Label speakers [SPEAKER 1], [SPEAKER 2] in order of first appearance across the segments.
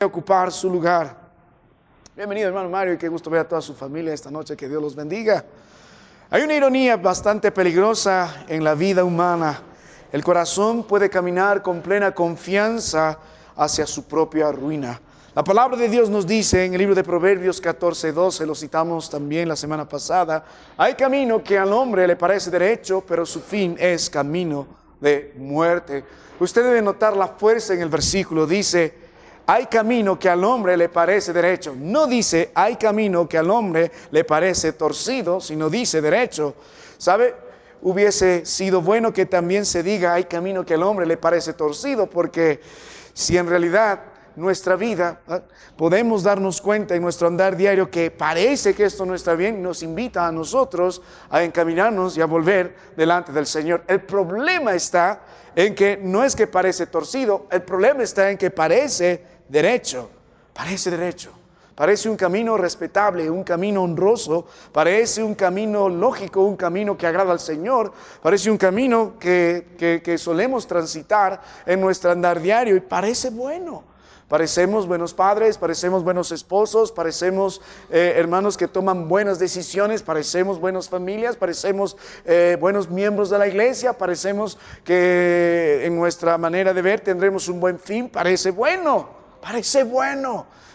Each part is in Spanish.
[SPEAKER 1] ocupar su lugar. Bienvenido, hermano Mario, y qué gusto ver a toda su familia esta noche, que Dios los bendiga. Hay una ironía bastante peligrosa en la vida humana. El corazón puede caminar con plena confianza hacia su propia ruina. La palabra de Dios nos dice en el libro de Proverbios 14:12, lo citamos también la semana pasada: hay camino que al hombre le parece derecho, pero su fin es camino de muerte. Usted debe notar la fuerza en el versículo. Dice: hay camino que al hombre le parece derecho. No dice hay camino que al hombre le parece torcido, sino dice derecho. ¿Sabe? Hubiese sido bueno que también se diga hay camino que al hombre le parece torcido, porque si en realidad nuestra vida, podemos darnos cuenta en nuestro andar diario que parece que esto no está bien, nos invita a nosotros a encaminarnos y a volver delante del Señor. El problema está en que no es que parece torcido, el problema está en que parece derecho, parece un camino respetable, un camino honroso, parece un camino lógico, un camino que agrada al Señor, parece un camino que solemos transitar en nuestro andar diario y parece bueno. Parecemos buenos padres, parecemos buenos esposos, parecemos hermanos que toman buenas decisiones, parecemos buenas familias, parecemos buenos miembros de la iglesia, parecemos que en nuestra manera de ver tendremos un buen fin. Parece bueno.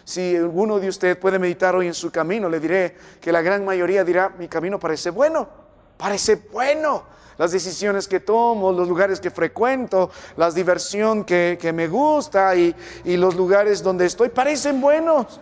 [SPEAKER 1] Si alguno de ustedes puede meditar hoy en su camino, le diré que la gran mayoría dirá: mi camino parece bueno. Las decisiones que tomo, los lugares que frecuento, la diversión que me gusta y los lugares donde estoy parecen buenos.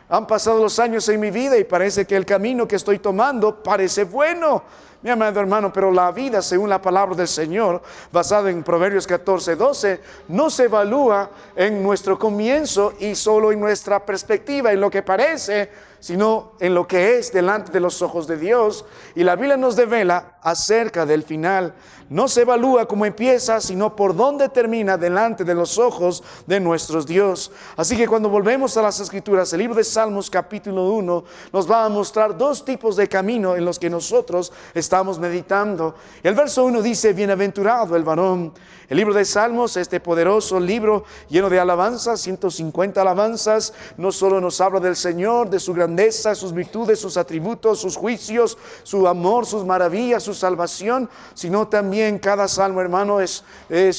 [SPEAKER 1] Han pasado los años en mi vida y parece que el camino que estoy tomando parece bueno. Mi amado hermano, pero la vida, según la palabra del Señor, basada en Proverbios 14:12, no se evalúa en nuestro comienzo y solo en nuestra perspectiva, en lo que parece, sino en lo que es delante de los ojos de Dios. Y la Biblia nos devela acerca del final. No se evalúa cómo empieza, sino por dónde termina delante de los ojos de nuestros Dios. Así que cuando volvemos a las Escrituras, el libro de Salmos capítulo 1 nos va a mostrar dos tipos de camino en los que nosotros estamos meditando. El verso 1 dice: bienaventurado el varón. El libro de Salmos, este poderoso libro lleno de alabanzas, 150 alabanzas, no solo nos habla del Señor, de su grandeza, sus virtudes, sus atributos, sus juicios, su amor, sus maravillas, su salvación, sino también cada salmo, hermano, es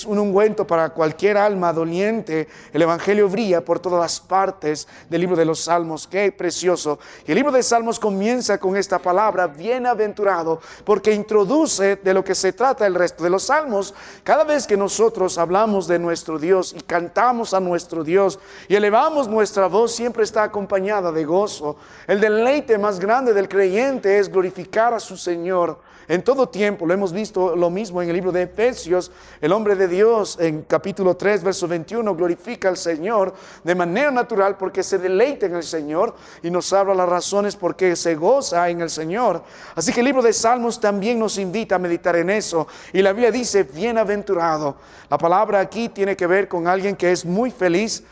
[SPEAKER 1] un ungüento para cualquier alma doliente. El Evangelio brilla por todas las partes del libro de los Salmos. ¡Qué precioso! Y el libro de Salmos comienza con esta palabra, bienaventurado, porque introduce de lo que se trata el resto de los salmos. Cada vez que nosotros hablamos de nuestro Dios y cantamos a nuestro Dios y elevamos nuestra voz, siempre está acompañada de gozo. El deleite más grande del creyente es glorificar a su Señor en todo tiempo. Lo hemos visto lo mismo en el libro de Efesios. El hombre de Dios en capítulo 3 verso 21 glorifica al Señor de manera natural porque se deleita en el Señor, y nos habla las razones por qué se goza en el Señor. Así que el libro de Salmos también nos invita a meditar en eso, y la Biblia dice bienaventurado. La palabra aquí tiene que ver con alguien que es muy feliz.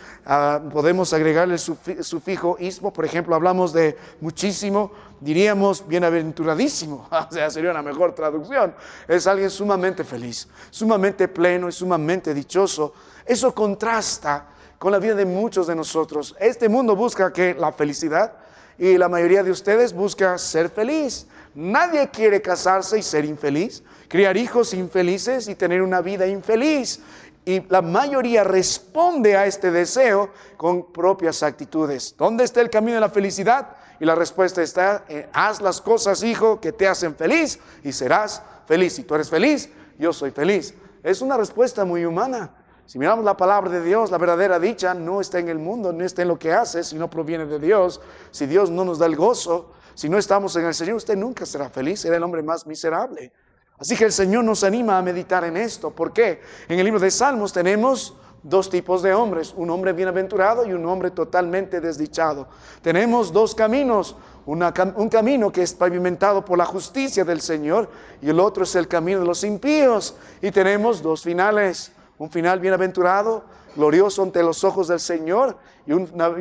[SPEAKER 1] Podemos agregarle el sufijo ismo. Por ejemplo, hablamos de muchísimo, diríamos bienaventuradísimo. O sea, sería una mejor traducción. Es alguien sumamente feliz, sumamente pleno y sumamente dichoso. Eso contrasta con la vida de muchos de nosotros. Este mundo busca la felicidad, y la mayoría de ustedes busca ser feliz. Nadie quiere casarse y ser infeliz, criar hijos infelices y tener una vida infeliz. Y la mayoría responde a este deseo con propias actitudes. ¿Dónde está el camino de la felicidad? Y la respuesta está: haz las cosas, hijo, que te hacen feliz y serás feliz. Si tú eres feliz, yo soy feliz. Es una respuesta muy humana. Si miramos la palabra de Dios, la verdadera dicha no está en el mundo, no está en lo que hace, sino proviene de Dios. Si Dios no nos da el gozo, si no estamos en el Señor, usted nunca será feliz, será el hombre más miserable. Así que el Señor nos anima a meditar en esto. ¿Por qué? En el libro de Salmos tenemos dos tipos de hombres: un hombre bienaventurado y un hombre totalmente desdichado. Tenemos dos caminos: un camino que es pavimentado por la justicia del Señor, y el otro es el camino de los impíos. Y tenemos dos finales: un final bienaventurado, glorioso ante los ojos del Señor, y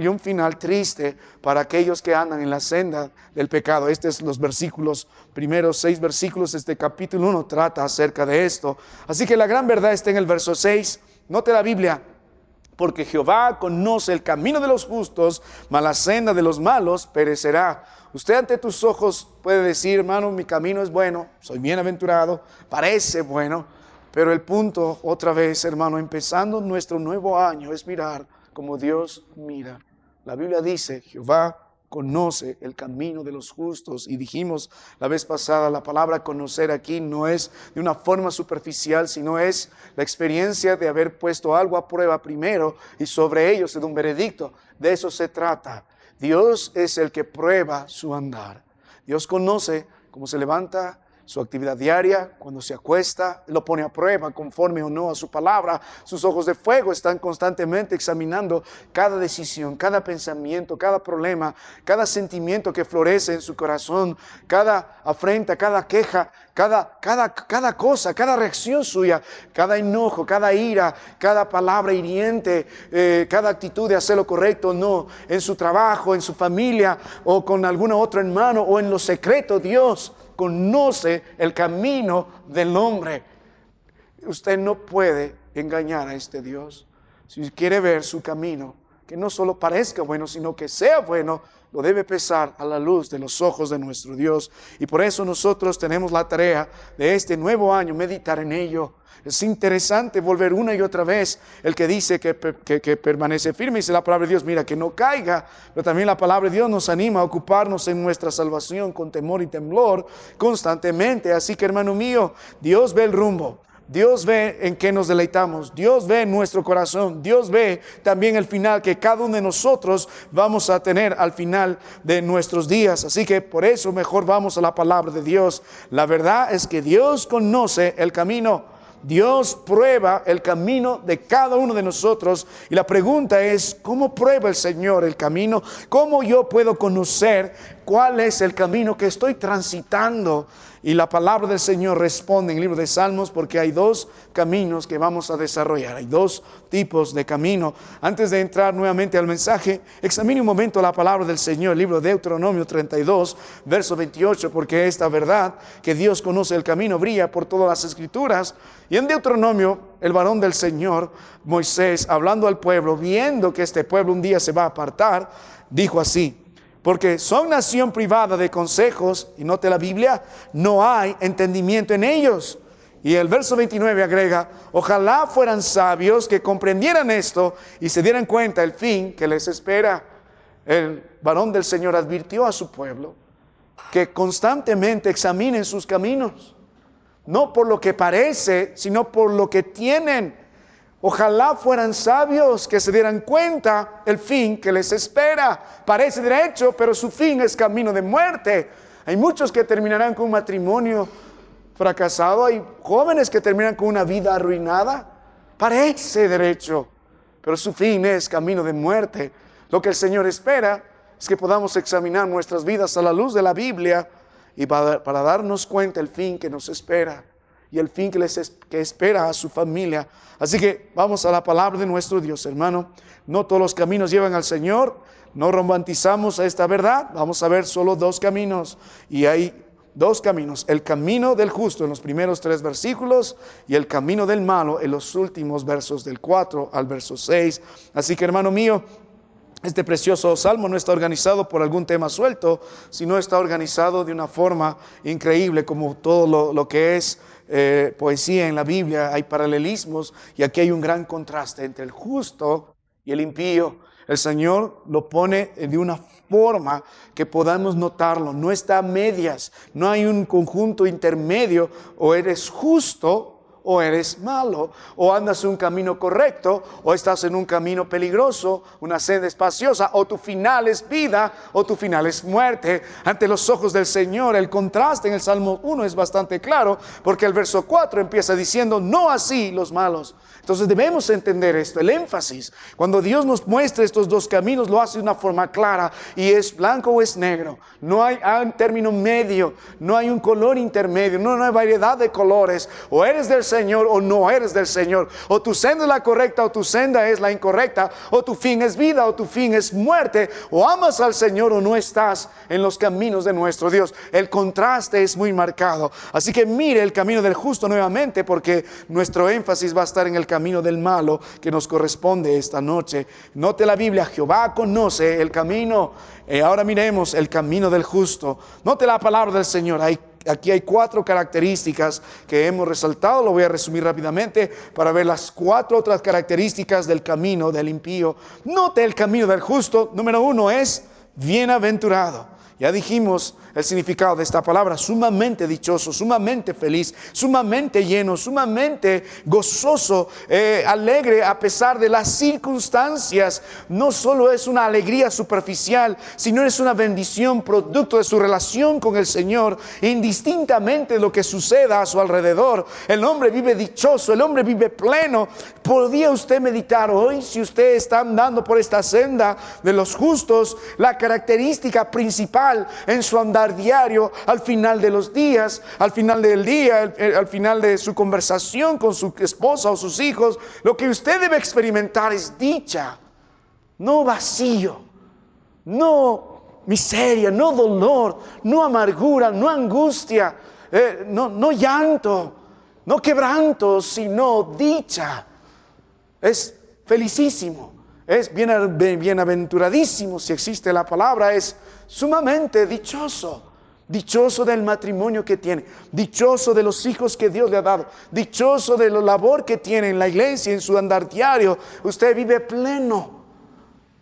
[SPEAKER 1] un final triste para aquellos que andan en la senda del pecado. Estos son los primeros 6 versículos de este capítulo 1 trata acerca de esto. Así que la gran verdad está en el verso 6. Note la Biblia: Porque Jehová conoce el camino de los justos, mas la senda de los malos perecerá. Usted ante tus ojos puede decir, hermano, mi camino es bueno, soy bienaventurado, parece bueno. Pero el punto, otra vez, hermano, empezando nuestro nuevo año, es mirar como Dios mira. La Biblia dice, Jehová conoce el camino de los justos. Y dijimos la vez pasada, la palabra conocer aquí no es de una forma superficial, sino es la experiencia de haber puesto algo a prueba primero y sobre ello se da un veredicto. De eso se trata. Dios es el que prueba su andar. Dios conoce cómo se levanta, su actividad diaria, cuando se acuesta, lo pone a prueba conforme o no a su palabra. Sus ojos de fuego están constantemente examinando cada decisión, cada pensamiento, cada problema, cada sentimiento que florece en su corazón, cada afrenta, cada queja, cada cosa, cada reacción suya, cada enojo, cada ira, cada palabra hiriente, cada actitud de hacer lo correcto o no, en su trabajo, en su familia o con algún otro hermano o en lo secreto. Dios conoce el camino del hombre. Usted no puede engañar a este Dios. Si quiere ver su camino, que no solo parezca bueno, sino que sea bueno, lo debe pesar a la luz de los ojos de nuestro Dios. Y por eso nosotros tenemos la tarea de este nuevo año, meditar en ello. Es interesante volver una y otra vez. El que dice que permanece firme, dice la palabra de Dios, mira, que no caiga. Pero también la palabra de Dios nos anima a ocuparnos en nuestra salvación con temor y temblor constantemente. Así que, hermano mío, Dios ve el rumbo. Dios ve en qué nos deleitamos. Dios ve nuestro corazón. Dios ve también el final que cada uno de nosotros vamos a tener al final de nuestros días. Así que por eso mejor vamos a la palabra de Dios. La verdad es que Dios conoce el camino. Dios prueba el camino de cada uno de nosotros. Y la pregunta es, ¿cómo prueba el Señor el camino? ¿Cómo yo puedo conocer cuál es el camino que estoy transitando? Y la palabra del Señor responde en el libro de Salmos, porque hay dos caminos que vamos a desarrollar. Hay dos tipos de camino. Antes de entrar nuevamente al mensaje, examine un momento la palabra del Señor, el libro de Deuteronomio 32, verso 28, porque esta verdad que Dios conoce el camino brilla por todas las Escrituras. Y en Deuteronomio, el varón del Señor, Moisés, hablando al pueblo, viendo que este pueblo un día se va a apartar, dijo así: porque son nación privada de consejos, y note la Biblia, no hay entendimiento en ellos. Y el verso 29 agrega: ojalá fueran sabios que comprendieran esto y se dieran cuenta el fin que les espera. El varón del Señor advirtió a su pueblo que constantemente examinen sus caminos, no por lo que parece, sino por lo que tienen. Ojalá fueran sabios que se dieran cuenta el fin que les espera. Parece derecho, pero su fin es camino de muerte. Hay muchos que terminarán con un matrimonio fracasado. Hay jóvenes que terminan con una vida arruinada. Parece derecho, pero su fin es camino de muerte. Lo que el Señor espera es que podamos examinar nuestras vidas a la luz de la Biblia y para darnos cuenta el fin que nos espera y el fin que espera a su familia. Así que vamos a la palabra de nuestro Dios, hermano. No todos los caminos llevan al Señor. No romantizamos esta verdad. Vamos a ver solo dos caminos. Y hay dos caminos: el camino del justo en los primeros 3 versículos y el camino del malo en los últimos versos del 4 al verso 6. Así que, hermano mío, este precioso salmo no está organizado por algún tema suelto, sino está organizado de una forma increíble, como todo lo que es poesía en la Biblia. Hay paralelismos y aquí hay un gran contraste entre el justo y el impío. El Señor lo pone de una forma que podamos notarlo. No está a medias, no hay un conjunto intermedio: o eres justo o eres malo, o andas en un camino correcto, o estás en un camino peligroso, una senda espaciosa, o tu final es vida, o tu final es muerte. Ante los ojos del Señor, el contraste en el Salmo 1 es bastante claro, porque el verso 4 empieza diciendo: no así los malos. Entonces debemos entender esto, el énfasis. Cuando Dios nos muestra estos dos caminos, lo hace de una forma clara, y es blanco o es negro. No hay un término medio, no hay un color intermedio, no hay variedad de colores. O eres del Señor o no eres del Señor. O tu senda es la correcta o tu senda es la incorrecta. O tu fin es vida o tu fin es muerte. O amas al Señor o no estás en los caminos de nuestro Dios. El contraste es muy marcado. Así que mire el camino del justo nuevamente, porque nuestro énfasis va a estar en el camino del malo que nos corresponde esta noche. Note la Biblia, Jehová conoce el camino. Ahora miremos el camino del justo. Note la palabra del Señor. Aquí hay 4 características que hemos resaltado. Lo voy a resumir rápidamente para ver las 4 otras características del camino del impío. Note el camino del justo. Número 1 es bienaventurado. Ya dijimos el significado de esta palabra: sumamente dichoso, sumamente feliz, sumamente lleno, sumamente gozoso, alegre a pesar de las circunstancias. No solo es una alegría superficial, sino es una bendición producto de su relación con el Señor, indistintamente de lo que suceda a su alrededor. El hombre vive dichoso, el hombre vive pleno. ¿Podría usted meditar hoy, si usted está andando por esta senda de los justos, la característica principal en su andar diario, al final de los días, al final del día, al final de su conversación con su esposa o sus hijos? Lo que usted debe experimentar es dicha, no vacío, no miseria, no dolor, no amargura, no angustia, no llanto, no quebranto, sino dicha. Es felicísimo, es bienaventuradísimo, si existe la palabra. Es sumamente dichoso. Dichoso del matrimonio que tiene, dichoso de los hijos que Dios le ha dado, dichoso de la labor que tiene en la iglesia, en su andar diario. Usted vive pleno.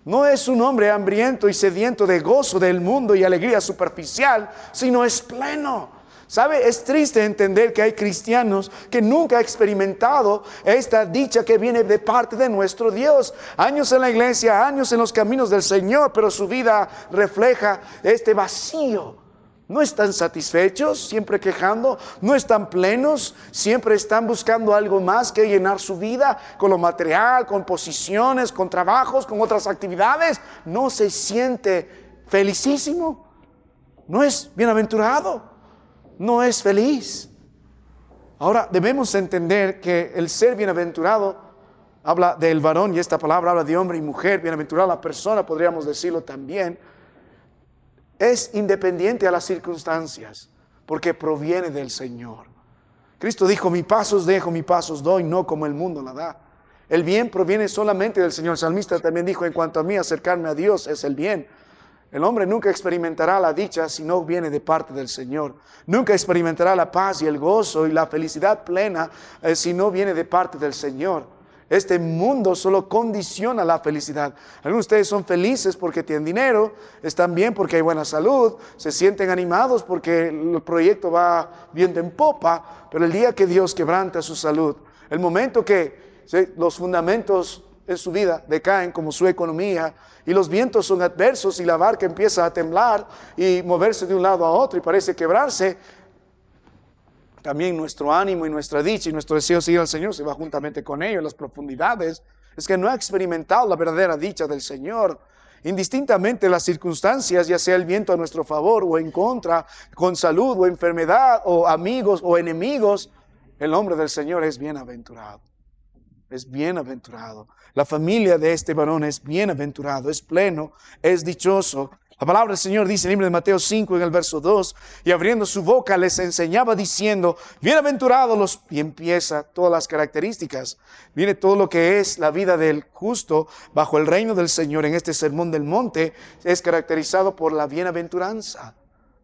[SPEAKER 1] No es un hombre hambriento y sediento de gozo del mundo y alegría superficial, sino es pleno. ¿Sabe? Es triste entender que hay cristianos que nunca han experimentado esta dicha que viene de parte de nuestro Dios. Años en la iglesia, años en los caminos del Señor, pero su vida refleja este vacío. No están satisfechos, siempre quejando. No están plenos, siempre están buscando algo más que llenar su vida con lo material, con posiciones, con trabajos, con otras actividades. No se siente felicísimo. No es bienaventurado. No es feliz. Ahora debemos entender que el ser bienaventurado habla del varón, y esta palabra habla de hombre y mujer. Bienaventurada la persona, podríamos decirlo también. Es independiente a las circunstancias, porque proviene del Señor. Cristo dijo: mi paz os dejo, mi paz os doy, no como el mundo la da. El bien proviene solamente del Señor. El salmista también dijo: en cuanto a mí, acercarme a Dios es el bien. El hombre nunca experimentará la dicha si no viene de parte del Señor. Nunca experimentará la paz y el gozo y la felicidad plena si no viene de parte del Señor. Este mundo solo condiciona la felicidad. Algunos de ustedes son felices porque tienen dinero, están bien porque hay buena salud, se sienten animados porque el proyecto va viento en popa, pero el día que Dios quebranta su salud, el momento que los fundamentos en su vida decaen, como su economía, y los vientos son adversos y la barca empieza a temblar y moverse de un lado a otro y parece quebrarse, también nuestro ánimo y nuestra dicha y nuestro deseo de seguir al Señor se va juntamente con ello en las profundidades. Es que no ha experimentado la verdadera dicha del Señor. Indistintamente las circunstancias, ya sea el viento a nuestro favor o en contra, con salud o enfermedad, o amigos o enemigos, el hombre del Señor es bienaventurado. Es bienaventurado. La familia de este varón es bienaventurado, es pleno, es dichoso. La palabra del Señor dice en el libro de Mateo 5, en el verso 2, y abriendo su boca les enseñaba diciendo: bienaventurados los... Y empieza todas las características. Viene todo lo que es la vida del justo bajo el reino del Señor en este sermón del monte. Es caracterizado por la bienaventuranza,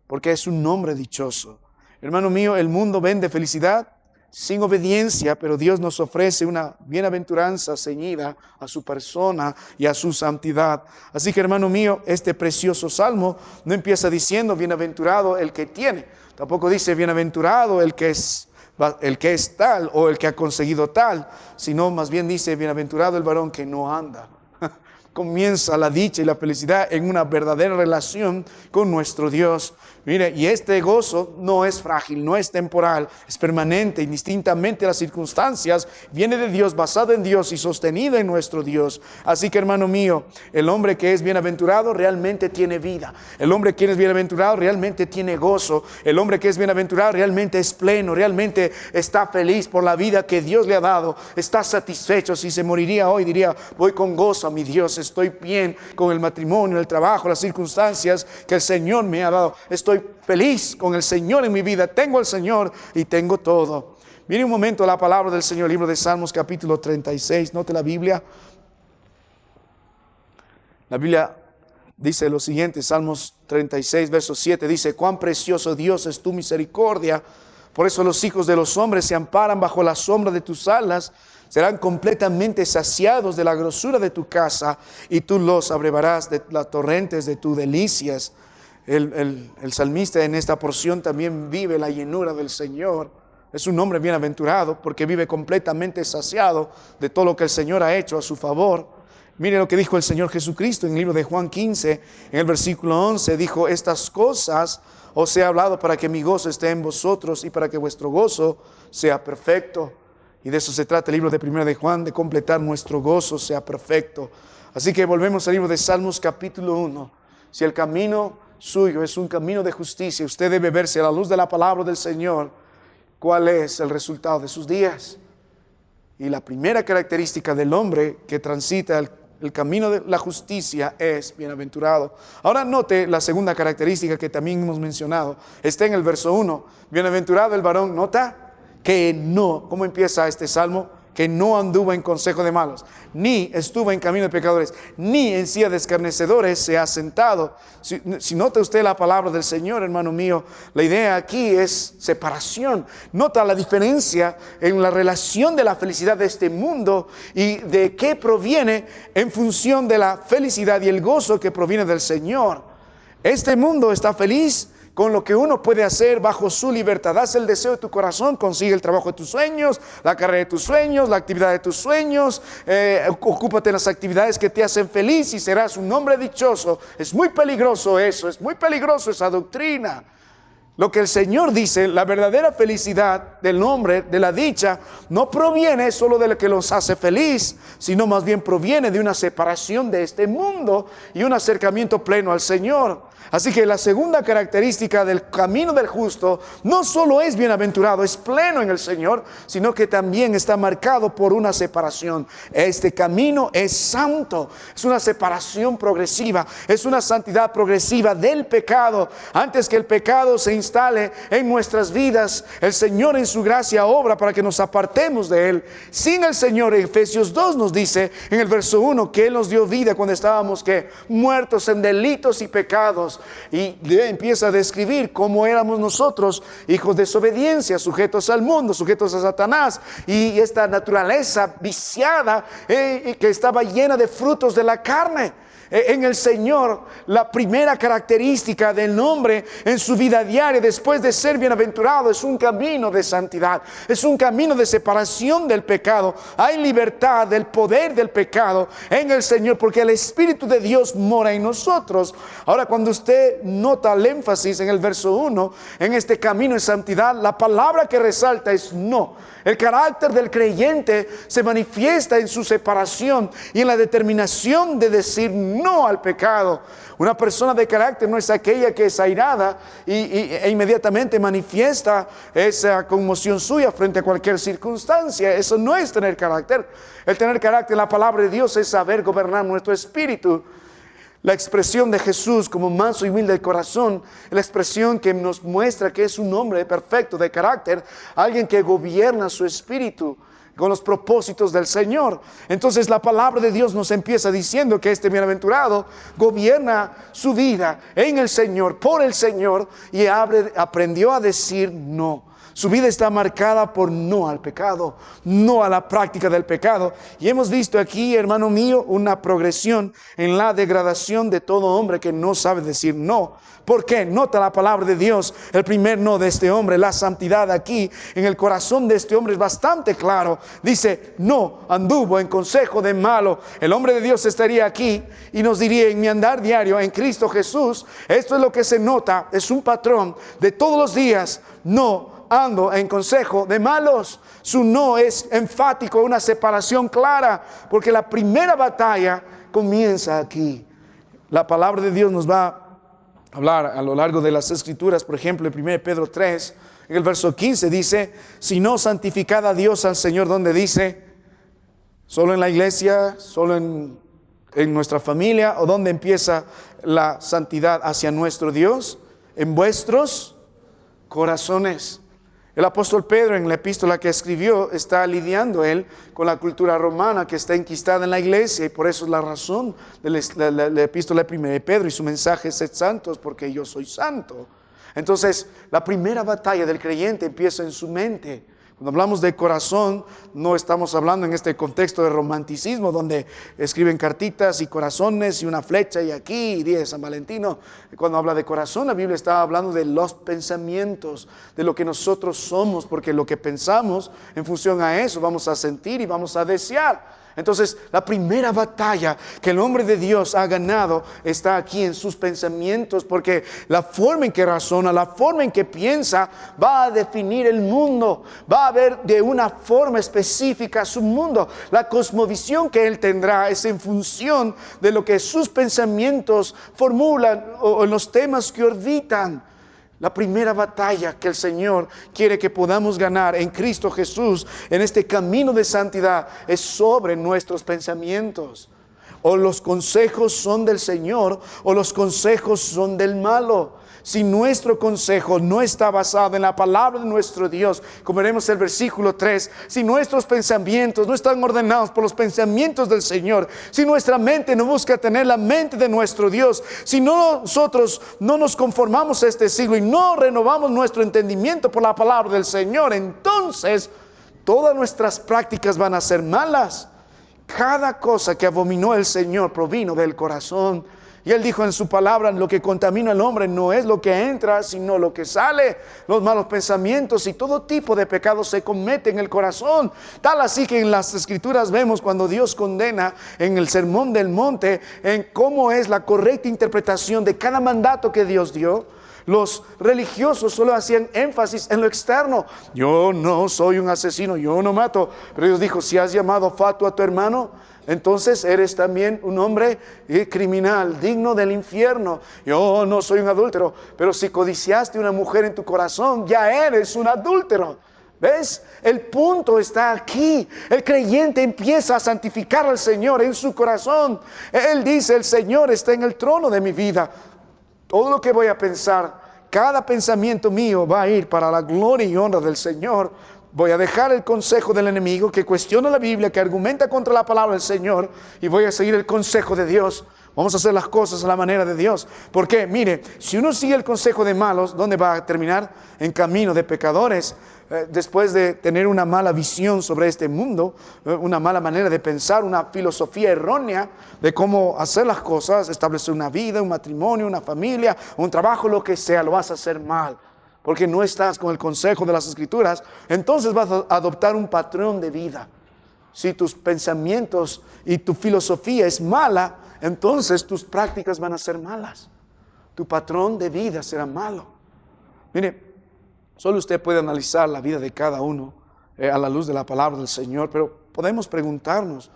[SPEAKER 1] porque es un hombre dichoso. Hermano mío, el mundo vende felicidad sin obediencia, pero Dios nos ofrece una bienaventuranza ceñida a su persona y a su santidad. Así que, hermano mío, este precioso salmo no empieza diciendo bienaventurado el que tiene, tampoco dice bienaventurado el que es tal o el que ha conseguido tal, sino más bien dice bienaventurado el varón que no anda. Comienza la dicha y la felicidad en una verdadera relación con nuestro Dios. Mire, y este gozo no es frágil, no es temporal, es permanente, indistintamente las circunstancias, viene de Dios, basado en Dios y sostenido en nuestro Dios. Así que, hermano mío, el hombre que es bienaventurado realmente tiene vida. El hombre que es bienaventurado realmente tiene gozo. El hombre que es bienaventurado realmente es pleno, realmente está feliz por la vida que Dios le ha dado, está satisfecho. Si se moriría hoy, diría: voy con gozo a mi Dios, estoy bien con el matrimonio, el trabajo, las circunstancias que el Señor me ha dado. Estoy feliz con el Señor en mi vida, tengo al Señor y tengo todo. Mire un momento la palabra del Señor, libro de Salmos capítulo 36, note la Biblia. La Biblia dice lo siguiente, Salmos 36, verso 7, dice: cuán precioso, Dios, es tu misericordia, por eso los hijos de los hombres se amparan bajo la sombra de tus alas, serán completamente saciados de la grosura de tu casa, y tú los abrevarás de las torrentes de tus delicias. El salmista en esta porción también vive la llenura del Señor. Es un hombre bienaventurado porque vive completamente saciado de todo lo que el Señor ha hecho a su favor. Mire lo que dijo el Señor Jesucristo en el libro de Juan 15, en el versículo 11, dijo: estas cosas os he hablado para que mi gozo esté en vosotros y para que vuestro gozo sea perfecto. Y de eso se trata el libro de 1 de Juan, de completar nuestro gozo sea perfecto. Así que volvemos al libro de Salmos capítulo 1. Si el camino suyo es un camino de justicia, usted debe verse a la luz de la palabra del Señor cuál es el resultado de sus días. Y la primera característica del hombre que transita el camino de la justicia es bienaventurado. Ahora note la segunda característica que también hemos mencionado. Está en el verso 1. Bienaventurado el varón, nota, que no, ¿cómo empieza este salmo? Que no anduvo en consejo de malos, ni estuvo en camino de pecadores, ni en silla de escarnecedores se ha sentado. Si nota usted la palabra del Señor, hermano mío, la idea aquí es separación. Nota la diferencia en la relación de la felicidad de este mundo y de qué proviene en función de la felicidad y el gozo que proviene del Señor. Este mundo está feliz con lo que uno puede hacer bajo su libertad. Haz el deseo de tu corazón, consigue el trabajo de tus sueños, la carrera de tus sueños, la actividad de tus sueños, ocúpate en las actividades que te hacen feliz y serás un hombre dichoso. Es muy peligroso eso, es muy peligroso esa doctrina. Lo que el Señor dice, la verdadera felicidad del hombre, de la dicha, no proviene solo de lo que los hace feliz, sino más bien proviene de una separación de este mundo y un acercamiento pleno al Señor. Así que la segunda característica del camino del justo no solo es bienaventurado, es pleno en el Señor, sino que también está marcado por una separación. Este camino es santo, es una separación progresiva, es una santidad progresiva del pecado. Antes que el pecado se instale en nuestras vidas, el Señor en su gracia obra para que nos apartemos de él. Sin el Señor, Efesios 2 nos dice en el verso 1 que Él nos dio vida cuando estábamos muertos en delitos y pecados. Y empieza a describir cómo éramos nosotros, hijos de desobediencia, sujetos al mundo, sujetos a Satanás, y esta naturaleza viciada que estaba llena de frutos de la carne. En el Señor, la primera característica del hombre en su vida diaria, después de ser bienaventurado, es un camino de santidad, es un camino de separación del pecado. Hay libertad del poder del pecado en el Señor, porque el Espíritu de Dios mora en nosotros. Ahora, cuando usted nota el énfasis en el verso 1, en este camino de santidad, la palabra que resalta es no. El carácter del creyente se manifiesta en su separación y en la determinación de decir no al pecado. Una persona de carácter no es aquella que es airada e inmediatamente manifiesta esa conmoción suya frente a cualquier circunstancia. Eso no es tener carácter. El tener carácter en la palabra de Dios es saber gobernar nuestro espíritu. La expresión de Jesús como manso y humilde de corazón, la expresión que nos muestra que es un hombre perfecto de carácter, alguien que gobierna su espíritu con los propósitos del Señor. Entonces la palabra de Dios nos empieza diciendo que este bienaventurado gobierna su vida en el Señor, por el Señor, y aprendió a decir no. Su vida está marcada por no al pecado, no a la práctica del pecado. Y hemos visto aquí, hermano mío, una progresión en la degradación de todo hombre que no sabe decir no. ¿Por qué? Nota la palabra de Dios, el primer no de este hombre, la santidad aquí en el corazón de este hombre es bastante claro. Dice, no anduvo en consejo de malo. El hombre de Dios estaría aquí y nos diría en mi andar diario en Cristo Jesús, esto es lo que se nota, es un patrón de todos los días, no ando en consejo de malos. Su no es enfático, una separación clara, porque la primera batalla comienza aquí. La palabra de Dios nos va a hablar a lo largo de las Escrituras. Por ejemplo, en 1 Pedro 3, en el verso 15 dice, si no santificad a Dios al Señor, donde dice, solo en la iglesia, solo en nuestra familia, o donde empieza la santidad hacia nuestro Dios, en vuestros corazones. El apóstol Pedro en la epístola que escribió está lidiando él con la cultura romana que está enquistada en la iglesia, y por eso es la razón de la epístola de 1 Pedro y su mensaje es sed santos porque yo soy santo. Entonces la primera batalla del creyente empieza en su mente. Cuando hablamos de corazón, no estamos hablando en este contexto de romanticismo donde escriben cartitas y corazones y una flecha y aquí y día de San Valentino. Cuando habla de corazón, la Biblia está hablando de los pensamientos, de lo que nosotros somos, porque lo que pensamos, en función a eso, vamos a sentir y vamos a desear. Entonces, la primera batalla que el hombre de Dios ha ganado está aquí en sus pensamientos, porque la forma en que razona, la forma en que piensa, va a definir el mundo, va a ver de una forma específica su mundo. La cosmovisión que él tendrá es en función de lo que sus pensamientos formulan o los temas que orbitan. La primera batalla que el Señor quiere que podamos ganar en Cristo Jesús, en este camino de santidad, es sobre nuestros pensamientos. O los consejos son del Señor, o los consejos son del malo. Si nuestro consejo no está basado en la palabra de nuestro Dios, como veremos en el versículo 3, si nuestros pensamientos no están ordenados por los pensamientos del Señor, si nuestra mente no busca tener la mente de nuestro Dios, si nosotros no nos conformamos a este siglo y no renovamos nuestro entendimiento por la palabra del Señor, entonces todas nuestras prácticas van a ser malas. Cada cosa que abominó el Señor provino del corazón. Y Él dijo en su palabra, lo que contamina al hombre no es lo que entra, sino lo que sale. Los malos pensamientos y todo tipo de pecados se cometen en el corazón. Tal así que en las Escrituras vemos cuando Dios condena en el Sermón del Monte, en cómo es la correcta interpretación de cada mandato que Dios dio. Los religiosos solo hacían énfasis en lo externo. Yo no soy un asesino, yo no mato. Pero Dios dijo, si has llamado fatuo a tu hermano, entonces eres también un hombre criminal, digno del infierno. Yo no soy un adúltero, pero si codiciaste una mujer en tu corazón, ya eres un adúltero. ¿Ves? El punto está aquí. El creyente empieza a santificar al Señor en su corazón. Él dice, el Señor está en el trono de mi vida. Todo lo que voy a pensar, cada pensamiento mío va a ir para la gloria y honra del Señor. Voy a dejar el consejo del enemigo que cuestiona la Biblia, que argumenta contra la palabra del Señor, y voy a seguir el consejo de Dios. Vamos a hacer las cosas a la manera de Dios. Porque, mire, si uno sigue el consejo de malos, ¿dónde va a terminar? En camino de pecadores. Después de tener una mala visión sobre este mundo, una mala manera de pensar, una filosofía errónea de cómo hacer las cosas, establecer una vida, un matrimonio, una familia, un trabajo, lo que sea, lo vas a hacer mal. Porque no estás con el consejo de las Escrituras, entonces vas a adoptar un patrón de vida. Si tus pensamientos y tu filosofía es mala, entonces tus prácticas van a ser malas. Tu patrón de vida será malo. Mire, solo usted puede analizar la vida de cada uno a la luz de la palabra del Señor, pero podemos preguntarnos,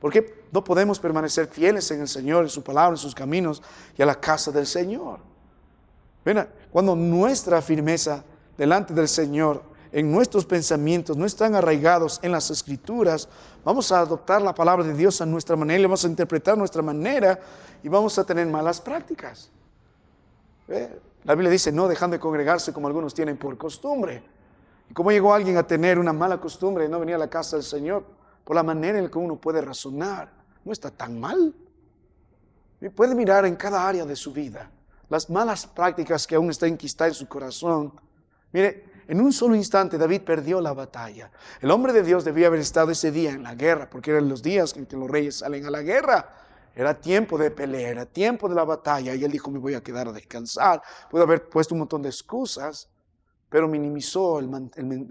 [SPEAKER 1] ¿por qué no podemos permanecer fieles en el Señor, en su palabra, en sus caminos y a la casa del Señor? Mira, cuando nuestra firmeza delante del Señor, en nuestros pensamientos, no están arraigados en las Escrituras, vamos a adoptar la palabra de Dios a nuestra manera, y vamos a interpretar nuestra manera y vamos a tener malas prácticas. La Biblia dice, no dejan de congregarse como algunos tienen por costumbre. ¿Y cómo llegó alguien a tener una mala costumbre de no venir a la casa del Señor? Por la manera en la que uno puede razonar. No está tan mal. Puede mirar en cada área de su vida las malas prácticas que aún están enquistadas en su corazón. Mire, en un solo instante David perdió la batalla. El hombre de Dios debía haber estado ese día en la guerra, porque eran los días en que los reyes salen a la guerra. Era tiempo de pelea, era tiempo de la batalla. Y él dijo, me voy a quedar a descansar. Pudo haber puesto un montón de excusas, pero minimizó el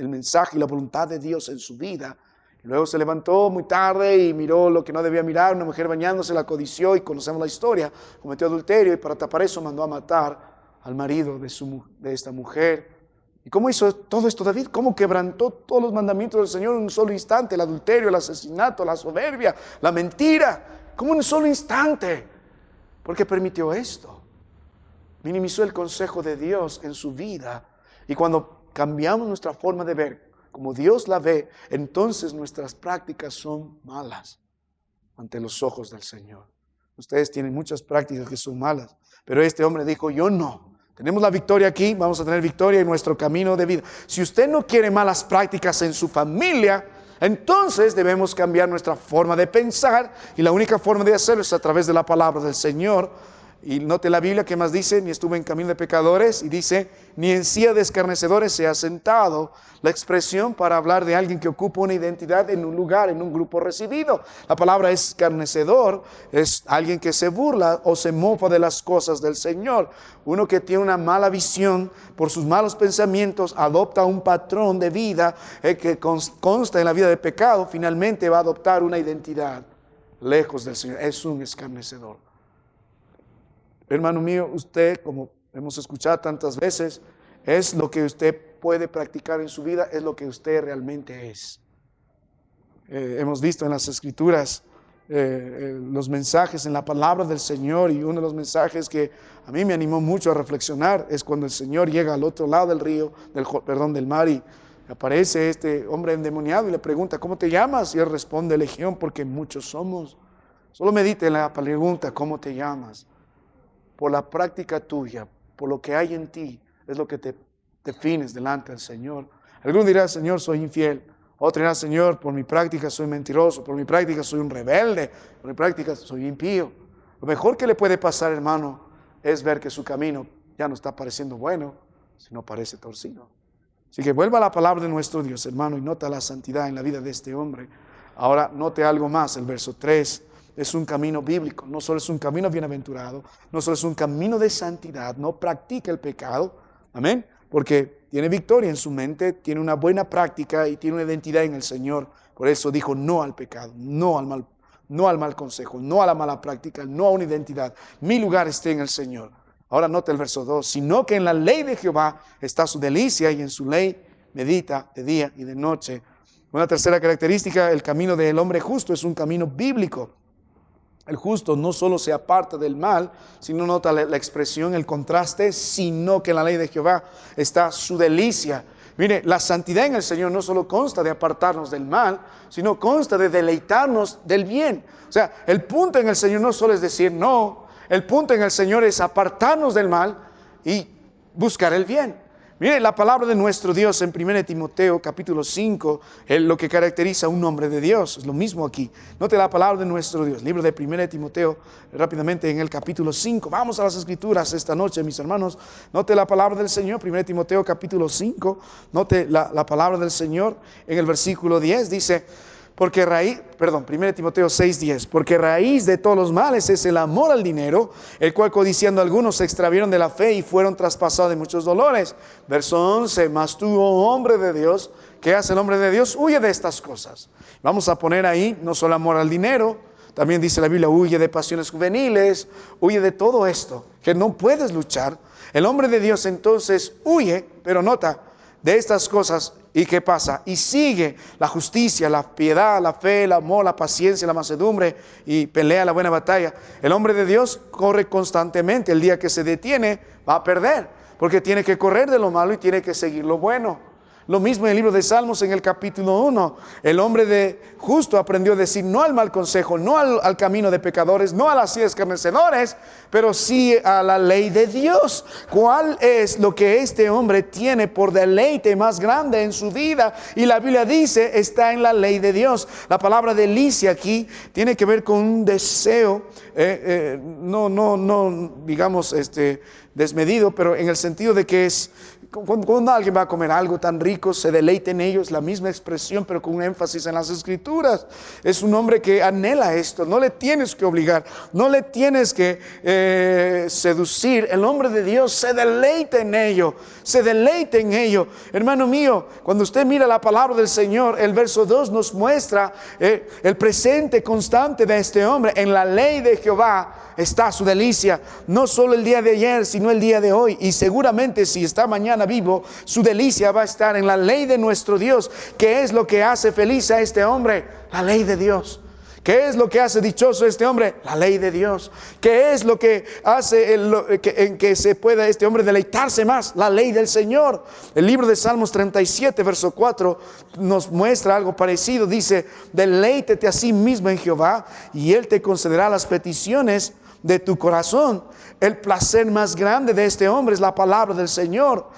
[SPEAKER 1] mensaje y la voluntad de Dios en su vida. Y luego se levantó muy tarde y miró lo que no debía mirar. Una mujer bañándose, la codició, y conocemos la historia. Cometió adulterio y para tapar eso mandó a matar al marido de esta mujer. ¿Y cómo hizo todo esto David? ¿Cómo quebrantó todos los mandamientos del Señor en un solo instante? El adulterio, el asesinato, la soberbia, la mentira. ¿Cómo en un solo instante? ¿Por qué permitió esto? Minimizó el consejo de Dios en su vida. Y cuando cambiamos nuestra forma de ver, como Dios la ve, entonces nuestras prácticas son malas ante los ojos del Señor. Ustedes tienen muchas prácticas que son malas, pero este hombre dijo, yo no. Tenemos la victoria aquí, vamos a tener victoria en nuestro camino de vida. Si usted no quiere malas prácticas en su familia, entonces debemos cambiar nuestra forma de pensar, y la única forma de hacerlo es a través de la palabra del Señor. Y note la Biblia que más dice, ni estuvo en camino de pecadores, y dice, ni en silla de escarnecedores se ha sentado. La expresión para hablar de alguien que ocupa una identidad en un lugar, en un grupo recibido. La palabra escarnecedor es alguien que se burla o se mofa de las cosas del Señor. Uno que tiene una mala visión por sus malos pensamientos, adopta un patrón de vida que consta en la vida de pecado, finalmente va a adoptar una identidad lejos del Señor. Es un escarnecedor. Hermano mío, usted, como hemos escuchado tantas veces, es lo que usted puede practicar en su vida, es lo que usted realmente es. Hemos visto en las Escrituras los mensajes en la palabra del Señor, y uno de los mensajes que a mí me animó mucho a reflexionar es cuando el Señor llega al otro lado del río, del mar, y aparece este hombre endemoniado y le pregunta, ¿cómo te llamas? Y él responde, Legión, porque muchos somos. Solo medite en la pregunta, ¿cómo te llamas? Por la práctica tuya, por lo que hay en ti, es lo que te defines delante del Señor. Alguno dirá, Señor, soy infiel. Otro dirá, Señor, por mi práctica soy mentiroso, por mi práctica soy un rebelde, por mi práctica soy impío. Lo mejor que le puede pasar, hermano, es ver que su camino ya no está pareciendo bueno, sino parece torcido. Así que vuelva a la palabra de nuestro Dios, hermano, y nota la santidad en la vida de este hombre. Ahora note algo más, el verso 3. Es un camino bíblico, no solo es un camino bienaventurado, no solo es un camino de santidad, no practica el pecado, amén, porque tiene victoria en su mente, tiene una buena práctica y tiene una identidad en el Señor. Por eso dijo no al pecado, no al mal consejo, no a la mala práctica, no a una identidad. Mi lugar esté en el Señor. Ahora nota el verso 2, sino que en la ley de Jehová está su delicia, y en su ley medita de día y de noche. Una tercera característica, el camino del hombre justo es un camino bíblico. El justo no solo se aparta del mal, sino nota la expresión, el contraste, sino que en la ley de Jehová está su delicia. Mire, la santidad en el Señor no solo consta de apartarnos del mal, sino consta de deleitarnos del bien. O sea, el punto en el Señor no solo es decir no, el punto en el Señor es apartarnos del mal y buscar el bien. Mire, la palabra de nuestro Dios en 1 Timoteo capítulo 5, lo que caracteriza a un hombre de Dios, es lo mismo aquí. Note la palabra de nuestro Dios, libro de 1 Timoteo, rápidamente en el capítulo 5. Vamos a las Escrituras esta noche, mis hermanos. Note la palabra del Señor, 1 Timoteo capítulo 5, note la palabra del Señor en el versículo 10, dice, 1 Timoteo 6:10, porque raíz de todos los males es el amor al dinero, el cual codiciando algunos se extravieron de la fe y fueron traspasados de muchos dolores. Verso 11, mas tú, oh hombre de Dios, ¿qué hace el hombre de Dios? Huye de estas cosas. Vamos a poner ahí no solo amor al dinero, también dice la Biblia, huye de pasiones juveniles, huye de todo esto, que no puedes luchar. El hombre de Dios entonces huye, pero nota, de estas cosas. ¿Y qué pasa? Y sigue la justicia, la piedad, la fe, el amor, la paciencia, la mansedumbre, y pelea la buena batalla. El hombre de Dios corre constantemente. El día que se detiene va a perder, porque tiene que correr de lo malo y tiene que seguir lo bueno. Lo mismo en el libro de Salmos en el capítulo 1. El hombre de justo aprendió a decir no al mal consejo, no al camino de pecadores, no a las sillas de escarnecedores, pero sí a la ley de Dios. ¿Cuál es lo que este hombre tiene por deleite más grande en su vida? Y la Biblia dice, está en la ley de Dios. La palabra delicia aquí tiene que ver con un deseo, no digamos desmedido, pero en el sentido de que es cuando alguien va a comer algo tan rico, se deleita en ello. Es la misma expresión, pero con un énfasis en las Escrituras. Es un hombre que anhela esto. No le tienes que obligar, no le tienes que seducir. El hombre de Dios se deleita en ello, se deleita en ello. Hermano mío, cuando usted mira la palabra del Señor, el verso 2 nos muestra el presente constante de este hombre. En la ley de Jehová está su delicia, no solo el día de ayer, sino el día de hoy. Y seguramente si está mañana vivo, su delicia va a estar en la ley de nuestro Dios. ¿Qué es lo que hace feliz a este hombre? La ley de Dios. ¿Qué es lo que hace dichoso a este hombre? La ley de Dios. ¿Qué es lo que hace en que se pueda este hombre deleitarse más? La ley del Señor. El libro de Salmos 37, verso 4, nos muestra algo parecido. Dice, deleítete a sí mismo en Jehová, y Él te concederá las peticiones de tu corazón. El placer más grande de este hombre es la palabra del Señor.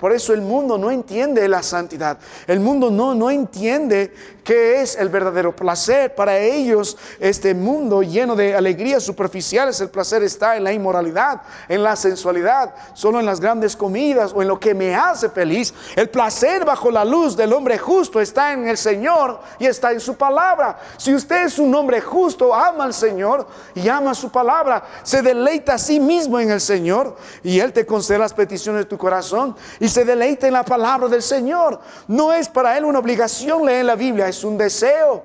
[SPEAKER 1] Por eso el mundo no entiende la santidad. El mundo no entiende qué es el verdadero placer. Para ellos, este mundo lleno de alegrías superficiales, el placer está en la inmoralidad, en la sensualidad, solo en las grandes comidas o en lo que me hace feliz. El placer bajo la luz del hombre justo está en el Señor y está en su palabra. Si usted es un hombre justo, ama al Señor y ama su palabra, se deleita a sí mismo en el Señor, y Él te concede las peticiones de tu corazón, y se deleita en la palabra del Señor. No es para Él una obligación leer la Biblia, es un deseo,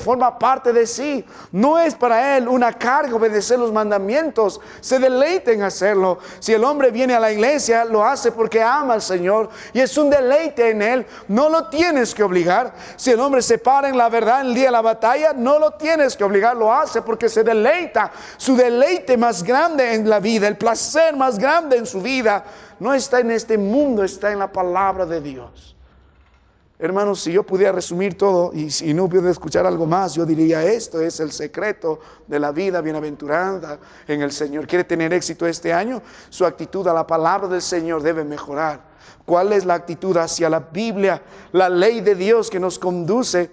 [SPEAKER 1] forma parte de sí. No es para Él una carga obedecer los mandamientos, se deleita en hacerlo. Si el hombre viene a la iglesia, lo hace porque ama al Señor y es un deleite en Él. No lo tienes que obligar. Si el hombre se para en la verdad en el día de la batalla, no lo tienes que obligar, lo hace porque se deleita. Su deleite más grande en la vida, el placer más grande en su vida, no está en este mundo, está en la palabra de Dios. Hermanos, si yo pudiera resumir todo y si no pudiera escuchar algo más, yo diría, esto es el secreto de la vida bienaventurada en el Señor. ¿Quiere tener éxito este año? Su actitud a la palabra del Señor debe mejorar. ¿Cuál es la actitud hacia la Biblia, la ley de Dios que nos conduce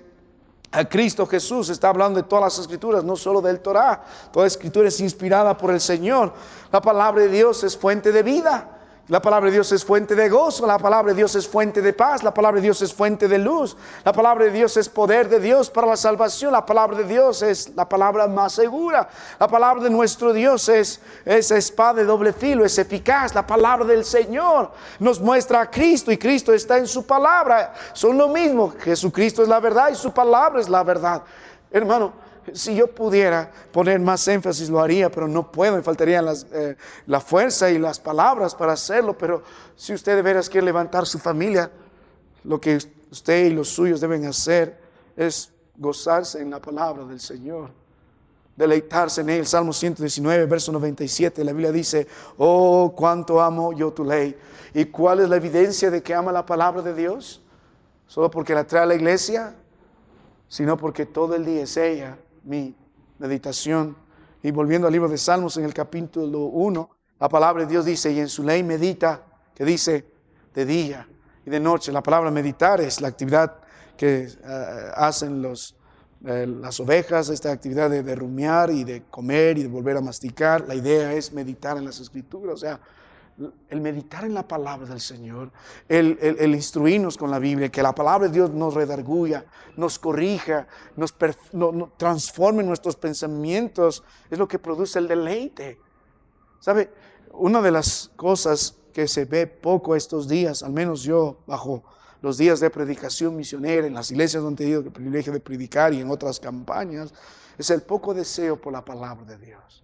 [SPEAKER 1] a Cristo Jesús? Está hablando de todas las Escrituras, no solo del Torah. Toda Escritura es inspirada por el Señor. La palabra de Dios es fuente de vida. La palabra de Dios es fuente de gozo, la palabra de Dios es fuente de paz, la palabra de Dios es fuente de luz, la palabra de Dios es poder de Dios para la salvación, la palabra de Dios es la palabra más segura, la palabra de nuestro Dios es espada de doble filo, es eficaz. La palabra del Señor nos muestra a Cristo y Cristo está en su palabra. Son lo mismo, Jesucristo es la verdad y su palabra es la verdad. Hermano, si yo pudiera poner más énfasis lo haría, pero no puedo, me faltarían la fuerza y las palabras para hacerlo. Pero si usted de veras quiere levantar su familia, lo que usted y los suyos deben hacer es gozarse en la palabra del Señor, deleitarse en él. Salmo 119, verso 97, la Biblia dice, oh, cuánto amo yo tu ley. ¿Y cuál es la evidencia de que ama la palabra de Dios? ¿Solo porque la trae a la iglesia? Sino porque todo el día es ella mi meditación. Y volviendo al libro de Salmos en el capítulo 1, la palabra de Dios dice, y en su ley medita, que dice, de día y de noche. La palabra meditar es la actividad que hacen las ovejas, esta actividad de rumiar y de comer y de volver a masticar. La idea es meditar en las Escrituras, o sea, el meditar en la palabra del Señor, el instruirnos con la Biblia, que la palabra de Dios nos redarguya, nos corrija, nos transforme nuestros pensamientos, es lo que produce el deleite. ¿Sabe? Una de las cosas que se ve poco estos días, al menos yo, bajo los días de predicación misionera, en las iglesias donde he tenido el privilegio de predicar y en otras campañas, es el poco deseo por la palabra de Dios.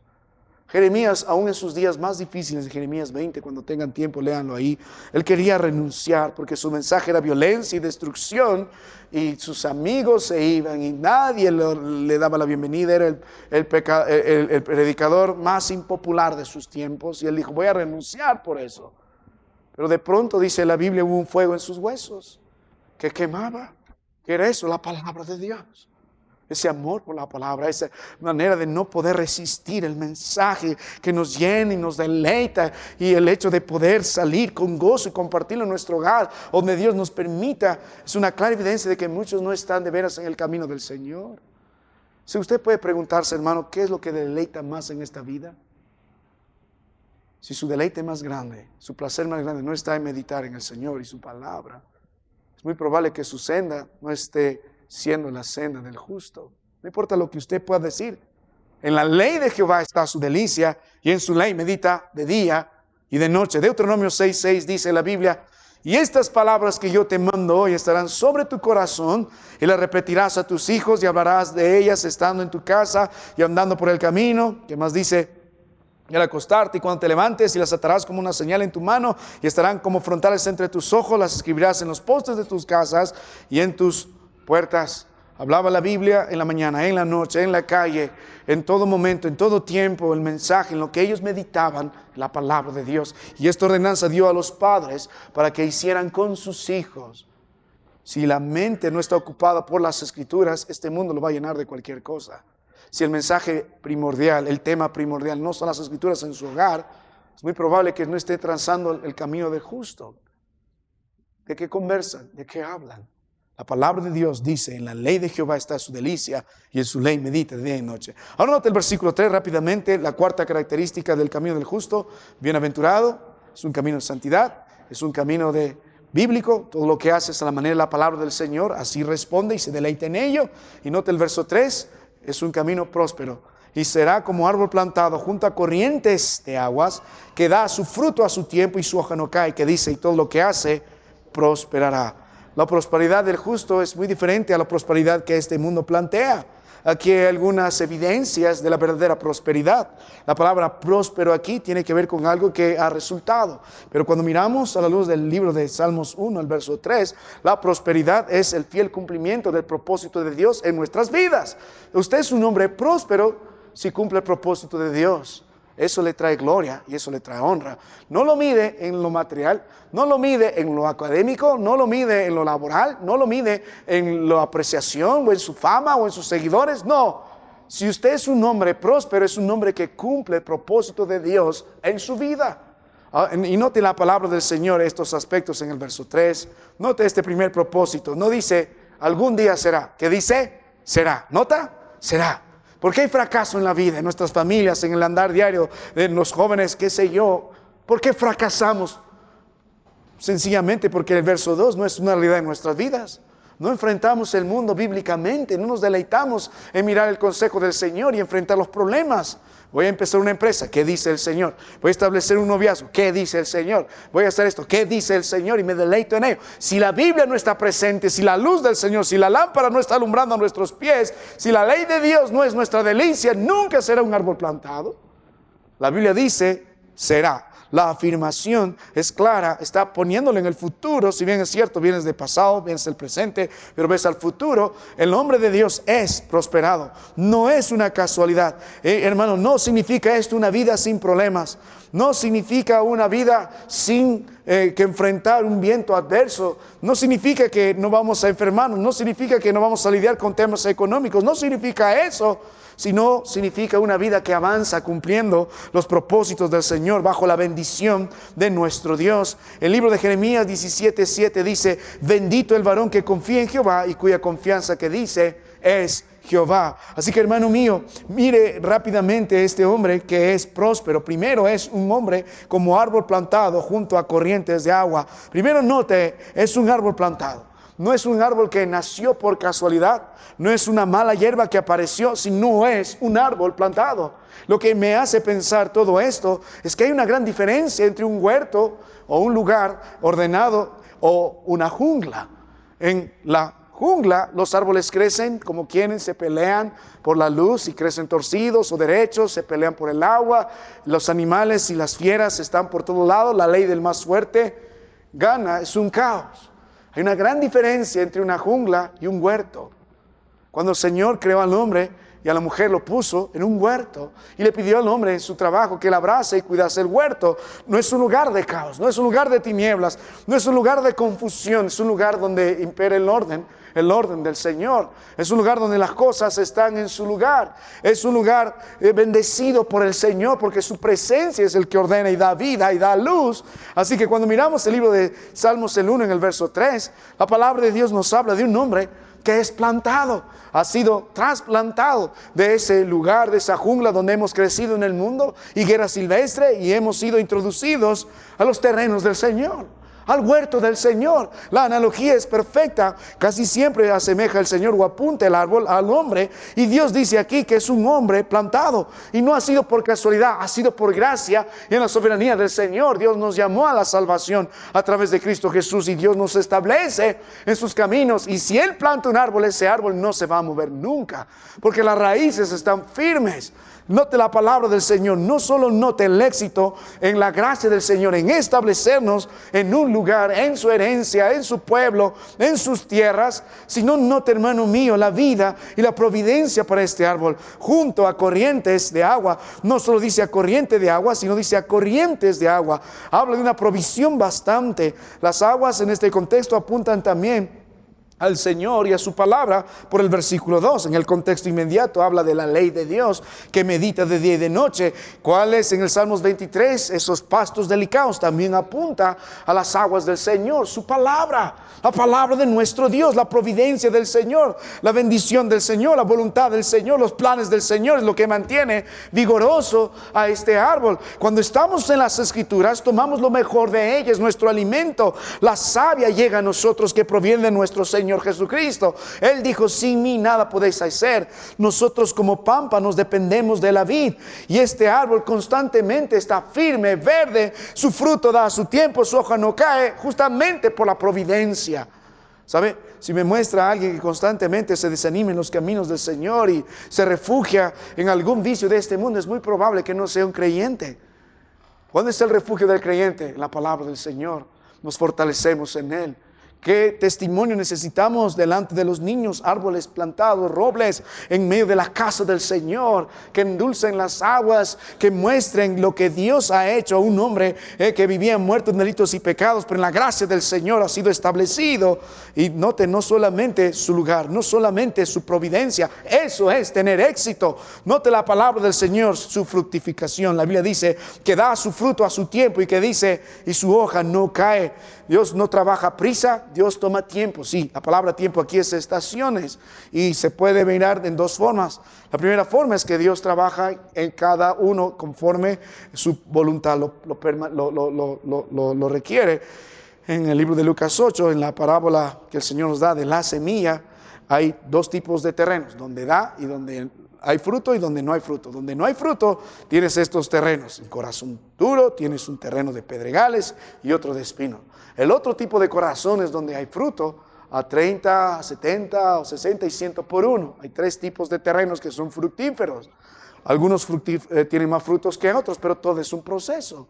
[SPEAKER 1] Jeremías, aún en sus días más difíciles, de Jeremías 20, cuando tengan tiempo, léanlo ahí, él quería renunciar porque su mensaje era violencia y destrucción y sus amigos se iban y nadie le daba la bienvenida. Era el predicador más impopular de sus tiempos y él dijo, voy a renunciar por eso. Pero de pronto, dice la Biblia, hubo un fuego en sus huesos que quemaba. ¿Qué era eso? La palabra de Dios. Ese amor por la palabra, esa manera de no poder resistir el mensaje que nos llena y nos deleita, y el hecho de poder salir con gozo y compartirlo en nuestro hogar, donde Dios nos permita, es una clara evidencia de que muchos no están de veras en el camino del Señor. Si usted puede preguntarse, hermano, ¿qué es lo que deleita más en esta vida? Si su deleite más grande, su placer más grande no está en meditar en el Señor y su palabra, es muy probable que su senda no esté siendo la senda del justo. No importa lo que usted pueda decir. En la ley de Jehová está su delicia, y en su ley medita de día y de noche. Deuteronomio 6:6 dice la Biblia: y estas palabras que yo te mando hoy estarán sobre tu corazón, y las repetirás a tus hijos, y hablarás de ellas estando en tu casa y andando por el camino. ¿Qué más dice? Y al acostarte y cuando te levantes, y las atarás como una señal en tu mano, y estarán como frontales entre tus ojos, las escribirás en los postes de tus casas y en tus puertas. Hablaba la Biblia en la mañana, en la noche, en la calle, en todo momento, en todo tiempo, el mensaje, en lo que ellos meditaban, la palabra de Dios. Y esta ordenanza dio a los padres para que hicieran con sus hijos. Si la mente no está ocupada por las Escrituras, este mundo lo va a llenar de cualquier cosa. Si el mensaje primordial, el tema primordial no son las Escrituras en su hogar, es muy probable que no esté trazando el camino del justo. ¿De qué conversan? ¿De qué hablan? La palabra de Dios dice: en la ley de Jehová está su delicia, y en su ley medita de día y noche. Ahora nota el versículo 3 rápidamente, la cuarta característica del camino del justo. Bienaventurado, es un camino de santidad, es un camino bíblico. Todo lo que hace es a la manera de la palabra del Señor, así responde y se deleita en ello. Y nota el verso 3, es un camino próspero. Y será como árbol plantado junto a corrientes de aguas, que da su fruto a su tiempo y su hoja no cae, que dice: y todo lo que hace prosperará. La prosperidad del justo es muy diferente a la prosperidad que este mundo plantea. Aquí hay algunas evidencias de la verdadera prosperidad. La palabra próspero aquí tiene que ver con algo que ha resultado. Pero cuando miramos a la luz del libro de Salmos 1, el verso 3, la prosperidad es el fiel cumplimiento del propósito de Dios en nuestras vidas. Usted es un hombre próspero si cumple el propósito de Dios. Eso le trae gloria y eso le trae honra. No lo mide en lo material, no lo mide en lo académico, no lo mide en lo laboral, no lo mide en la apreciación o en su fama o en sus seguidores. No, si usted es un hombre próspero, es un hombre que cumple el propósito de Dios en su vida. Y note la palabra del Señor, estos aspectos en el verso 3. Note este primer propósito. No dice algún día será, que dice será. ¿Nota? Será. ¿Por qué hay fracaso en la vida, en nuestras familias, en el andar diario de los jóvenes, qué sé yo? ¿Por qué fracasamos? Sencillamente porque el verso 2 no es una realidad en nuestras vidas. No enfrentamos el mundo bíblicamente, no nos deleitamos en mirar el consejo del Señor y enfrentar los problemas. Voy a empezar una empresa, ¿qué dice el Señor? Voy a establecer un noviazgo, ¿qué dice el Señor? Voy a hacer esto, ¿qué dice el Señor? Y me deleito en ello. Si la Biblia no está presente, si la luz del Señor, si la lámpara no está alumbrando a nuestros pies, si la ley de Dios no es nuestra delicia, nunca será un árbol plantado. La Biblia dice, será. La afirmación es clara, está poniéndole en el futuro. Si bien es cierto, vienes del pasado, vienes del presente, pero ves al futuro. El hombre de Dios es prosperado, no es una casualidad. Hermano, no significa esto una vida sin problemas, no significa una vida sin que enfrentar un viento adverso, no significa que no vamos a enfermarnos, no significa que no vamos a lidiar con temas económicos, no significa eso, sino significa una vida que avanza cumpliendo los propósitos del Señor bajo la bendición de nuestro Dios. El libro de Jeremías 17:7 dice: bendito el varón que confía en Jehová y cuya confianza, que dice, es Jehová. Así que, hermano mío, mire rápidamente este hombre que es próspero. Primero, es un hombre como árbol plantado junto a corrientes de agua. Primero note, es un árbol plantado. No es un árbol que nació por casualidad, no es una mala hierba que apareció, sino es un árbol plantado. Lo que me hace pensar todo esto es que hay una gran diferencia entre un huerto o un lugar ordenado o una jungla. En la jungla los árboles crecen como quieren, se pelean por la luz y crecen torcidos o derechos, se pelean por el agua, los animales y las fieras están por todos lados, la ley del más fuerte gana, es un caos. Hay una gran diferencia entre una jungla y un huerto. Cuando el Señor creó al hombre, y a la mujer lo puso en un huerto y le pidió al hombre en su trabajo que labrase y cuidase el huerto. No es un lugar de caos, no es un lugar de tinieblas, no es un lugar de confusión, es un lugar donde impera el orden del Señor. Es un lugar donde las cosas están en su lugar. Es un lugar bendecido por el Señor, porque su presencia es el que ordena y da vida y da luz. Así que cuando miramos el libro de Salmos el 1 en el verso 3, la palabra de Dios nos habla de un hombre que es plantado, ha sido trasplantado de ese lugar, de esa jungla donde hemos crecido en el mundo, higuera silvestre, y hemos sido introducidos a los terrenos del Señor, al huerto del Señor. La analogía es perfecta. Casi siempre asemeja el Señor o apunta el árbol al hombre, y Dios dice aquí que es un hombre plantado, y no ha sido por casualidad, ha sido por gracia y en la soberanía del Señor. Dios nos llamó a la salvación a través de Cristo Jesús, y Dios nos establece en sus caminos. Y si Él planta un árbol, ese árbol no se va a mover nunca, porque las raíces están firmes. Note la palabra del Señor. No solo note el éxito en la gracia del Señor, en establecernos en un lugar, en su herencia, en su pueblo, en sus tierras, sino note, hermano mío, la vida y la providencia para este árbol, junto a corrientes de agua. No solo dice a corriente de agua, sino dice a corrientes de agua. Habla de una provisión bastante. Las aguas en este contexto apuntan también al Señor y a su palabra. Por el versículo 2, en el contexto inmediato, habla de la ley de Dios, que medita de día y de noche. ¿Cuál es en el Salmos 23? Esos pastos delicados. También apunta a las aguas del Señor, su palabra, la palabra de nuestro Dios, la providencia del Señor, la bendición del Señor, la voluntad del Señor, los planes del Señor es lo que mantiene vigoroso a este árbol. Cuando estamos en las Escrituras, tomamos lo mejor de ellas, nuestro alimento. La savia llega a nosotros que proviene de nuestro Señor Jesucristo. Él dijo: sin mí nada podéis hacer. Nosotros como pámpanos dependemos de la vid, y este árbol constantemente está firme, verde, su fruto da a su tiempo, su hoja no cae, justamente por la providencia. ¿Sabe? Si me muestra a alguien que constantemente se desanima en los caminos del Señor y se refugia en algún vicio de este mundo, es muy probable que no sea un creyente. ¿Cuál es el refugio del creyente? En la palabra del Señor. Nos fortalecemos en Él. ¿Qué testimonio necesitamos delante de los niños? Árboles plantados, robles en medio de la casa del Señor, que endulcen las aguas, que muestren lo que Dios ha hecho a un hombre que vivía muerto en delitos y pecados, pero en la gracia del Señor ha sido establecido. Y note, no solamente su lugar, no solamente su providencia, eso es tener éxito. Note la palabra del Señor, su fructificación. La Biblia dice que da su fruto a su tiempo, y que dice, y su hoja no cae. Dios no trabaja a prisa, Dios toma tiempo. Sí, la palabra tiempo aquí es estaciones, y se puede mirar en dos formas. La primera forma es que Dios trabaja en cada uno conforme su voluntad lo requiere. En el libro de Lucas 8, en la parábola que el Señor nos da de la semilla, hay dos tipos de terrenos: donde da y donde hay fruto, y donde no hay fruto. Donde no hay fruto, tienes estos terrenos: el corazón duro, tienes un terreno de pedregales y otro de espino. El otro tipo de corazón es donde hay fruto, a 30, a 70 o 60 y 100 por uno. Hay tres tipos de terrenos que son fructíferos. Algunos tienen más frutos que otros, pero todo es un proceso.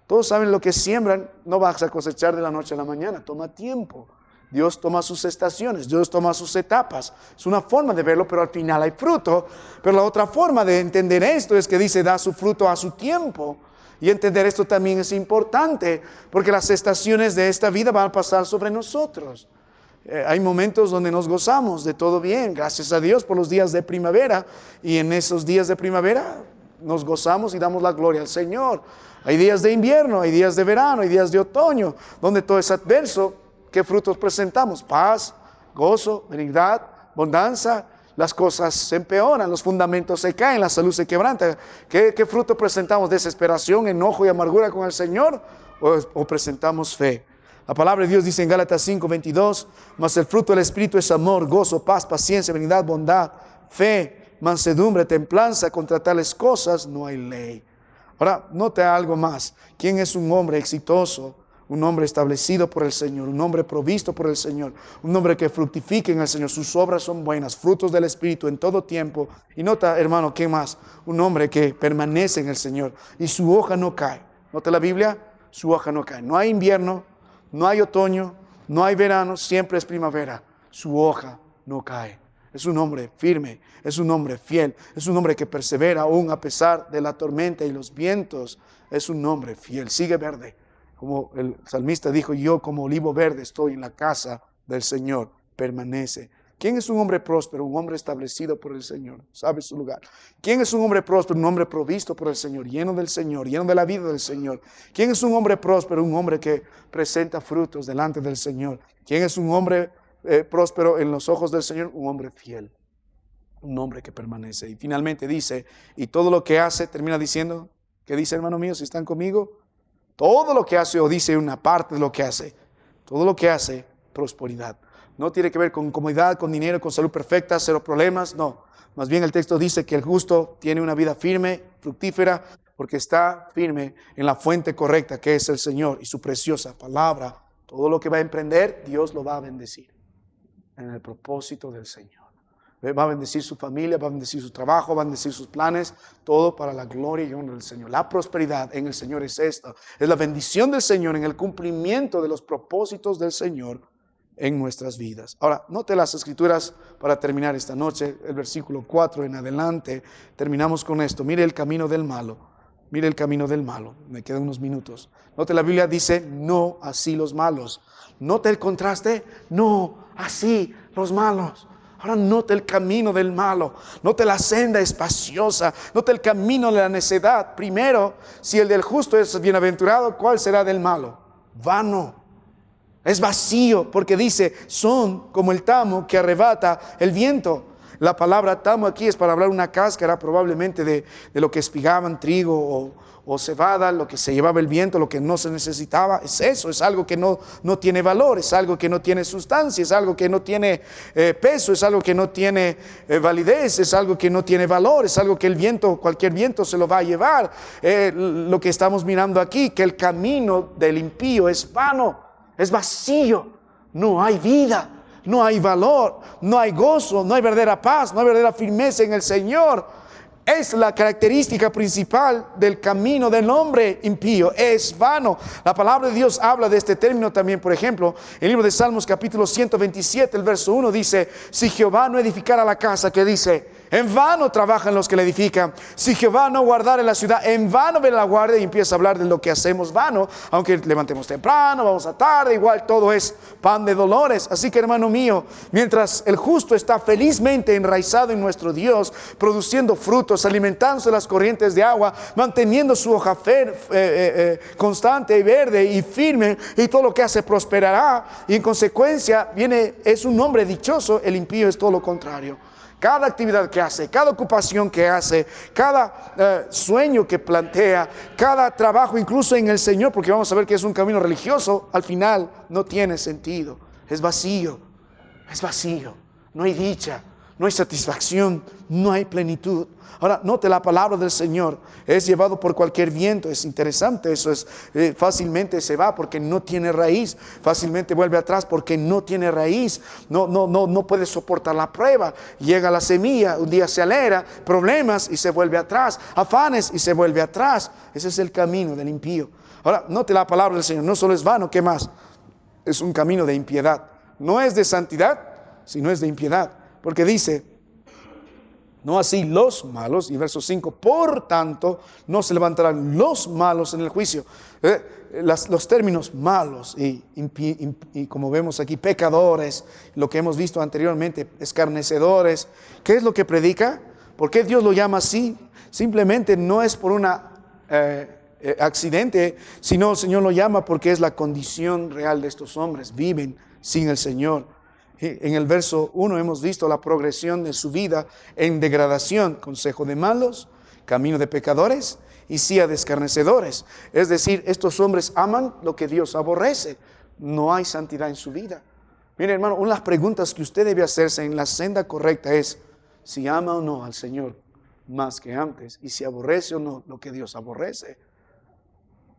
[SPEAKER 1] Todos saben lo que siembran, no vas a cosechar de la noche a la mañana, toma tiempo. Dios toma sus estaciones, Dios toma sus etapas. Es una forma de verlo, pero al final hay fruto. Pero la otra forma de entender esto es que dice: da su fruto a su tiempo. Y entender esto también es importante, porque las estaciones de esta vida van a pasar sobre nosotros. Hay momentos donde nos gozamos de todo bien, gracias a Dios por los días de primavera, y en esos días de primavera nos gozamos y damos la gloria al Señor. Hay días de invierno, hay días de verano, hay días de otoño, donde todo es adverso. ¿Qué frutos presentamos? Paz, gozo, benignidad, bonanza. Las cosas se empeoran, los fundamentos se caen, la salud se quebranta. ¿Qué fruto presentamos? ¿Desesperación, enojo y amargura con el Señor? ¿O presentamos fe? La palabra de Dios dice en Gálatas 5:22: mas el fruto del Espíritu es amor, gozo, paz, paciencia, benignidad, bondad, fe, mansedumbre, templanza. Contra tales cosas no hay ley. Ahora, note algo más. ¿Quién es un hombre exitoso? Un hombre establecido por el Señor, un hombre provisto por el Señor, un hombre que fructifique en el Señor. Sus obras son buenas, frutos del Espíritu en todo tiempo. Y nota, hermano, ¿qué más? Un hombre que permanece en el Señor y su hoja no cae. Nota la Biblia, su hoja no cae. No hay invierno, no hay otoño, no hay verano, siempre es primavera. Su hoja no cae. Es un hombre firme, es un hombre fiel, es un hombre que persevera aún a pesar de la tormenta y los vientos. Es un hombre fiel, sigue verde. Como el salmista dijo, yo como olivo verde estoy en la casa del Señor, permanece. ¿Quién es un hombre próspero? Un hombre establecido por el Señor, sabe su lugar. ¿Quién es un hombre próspero? Un hombre provisto por el Señor, lleno del Señor, lleno de la vida del Señor. ¿Quién es un hombre próspero? Un hombre que presenta frutos delante del Señor. ¿Quién es un hombre próspero en los ojos del Señor? Un hombre fiel, un hombre que permanece. Y finalmente dice, y todo lo que hace, termina diciendo, ¿qué dice, hermano mío, si están conmigo? Todo lo que hace, o dice una parte de lo que hace, todo lo que hace, prosperidad. No tiene que ver con comodidad, con dinero, con salud perfecta, cero problemas, no. Más bien el texto dice que el justo tiene una vida firme, fructífera, porque está firme en la fuente correcta, que es el Señor y su preciosa palabra. Todo lo que va a emprender, Dios lo va a bendecir en el propósito del Señor. Va a bendecir su familia, va a bendecir su trabajo, va a bendecir sus planes, todo para la gloria y honra del Señor. La prosperidad en el Señor es esta, es la bendición del Señor en el cumplimiento de los propósitos del Señor en nuestras vidas. Ahora, note las escrituras para terminar esta noche, el versículo 4 en adelante, terminamos con esto. Mire el camino del malo, mire el camino del malo, me quedan unos minutos. Note, la Biblia dice, no así los malos. Note el contraste, no así los malos. Ahora note el camino del malo, note la senda espaciosa, note el camino de la necedad. Primero, si el del justo es bienaventurado, ¿cuál será del malo? Vano. Es vacío, porque dice, son como el tamo que arrebata el viento. La palabra tamo aquí es para hablar una cáscara, probablemente de lo que espigaban, trigo o cebada, lo que se llevaba el viento, lo que no se necesitaba. Es eso, es algo que no tiene valor, es algo que no tiene sustancia, es algo que no tiene peso, es algo que no tiene validez, es algo que no tiene valor, es algo que el viento, cualquier viento se lo va a llevar. Lo que estamos mirando aquí, que el camino del impío es vano. Es vacío, no hay vida, no hay valor, no hay gozo, no hay verdadera paz, no hay verdadera firmeza en el Señor. Es la característica principal del camino del hombre impío, es vano. La palabra de Dios habla de este término también, por ejemplo, el libro de Salmos capítulo 127, el verso 1 dice, si Jehová no edificara la casa, ¿qué dice? En vano trabajan los que la edifican. Si Jehová no guardara la ciudad, en vano vela la guardia. Y empieza a hablar de lo que hacemos vano. Aunque levantemos temprano, vamos a tarde, igual todo es pan de dolores. Así que, hermano mío, mientras el justo está felizmente enraizado en nuestro Dios, produciendo frutos, alimentándose de las corrientes de agua, manteniendo su hoja constante y verde y firme, y todo lo que hace prosperará, y en consecuencia es un hombre dichoso. El impío es todo lo contrario. Cada actividad que hace, cada ocupación que hace, cada sueño que plantea, cada trabajo incluso en el Señor, porque vamos a ver que es un camino religioso, al final no tiene sentido. Es vacío, no hay dicha, no hay satisfacción, no hay plenitud. Ahora, note la palabra del Señor, es llevado por cualquier viento. Es interesante, eso es, fácilmente se va porque no tiene raíz, fácilmente vuelve atrás porque no tiene raíz, no puede soportar la prueba. Llega la semilla, un día se alegra, problemas y se vuelve atrás, afanes y se vuelve atrás. Ese es el camino del impío. Ahora, note la palabra del Señor, no solo es vano, ¿qué más? Es un camino de impiedad, no es de santidad, sino es de impiedad, porque dice, no así los malos, y verso 5, por tanto, no se levantarán los malos en el juicio. Los términos malos y como vemos aquí, pecadores, lo que hemos visto anteriormente, escarnecedores. ¿Qué es lo que predica? ¿Por qué Dios lo llama así? Simplemente no es por una accidente, sino el Señor lo llama porque es la condición real de estos hombres. Viven sin el Señor. En el verso 1 hemos visto la progresión de su vida en degradación, consejo de malos, camino de pecadores y silla de escarnecedores. Es decir, estos hombres aman lo que Dios aborrece. No hay santidad en su vida. Mire, hermano, una de las preguntas que usted debe hacerse en la senda correcta es si ama o no al Señor más que antes, y si aborrece o no lo que Dios aborrece.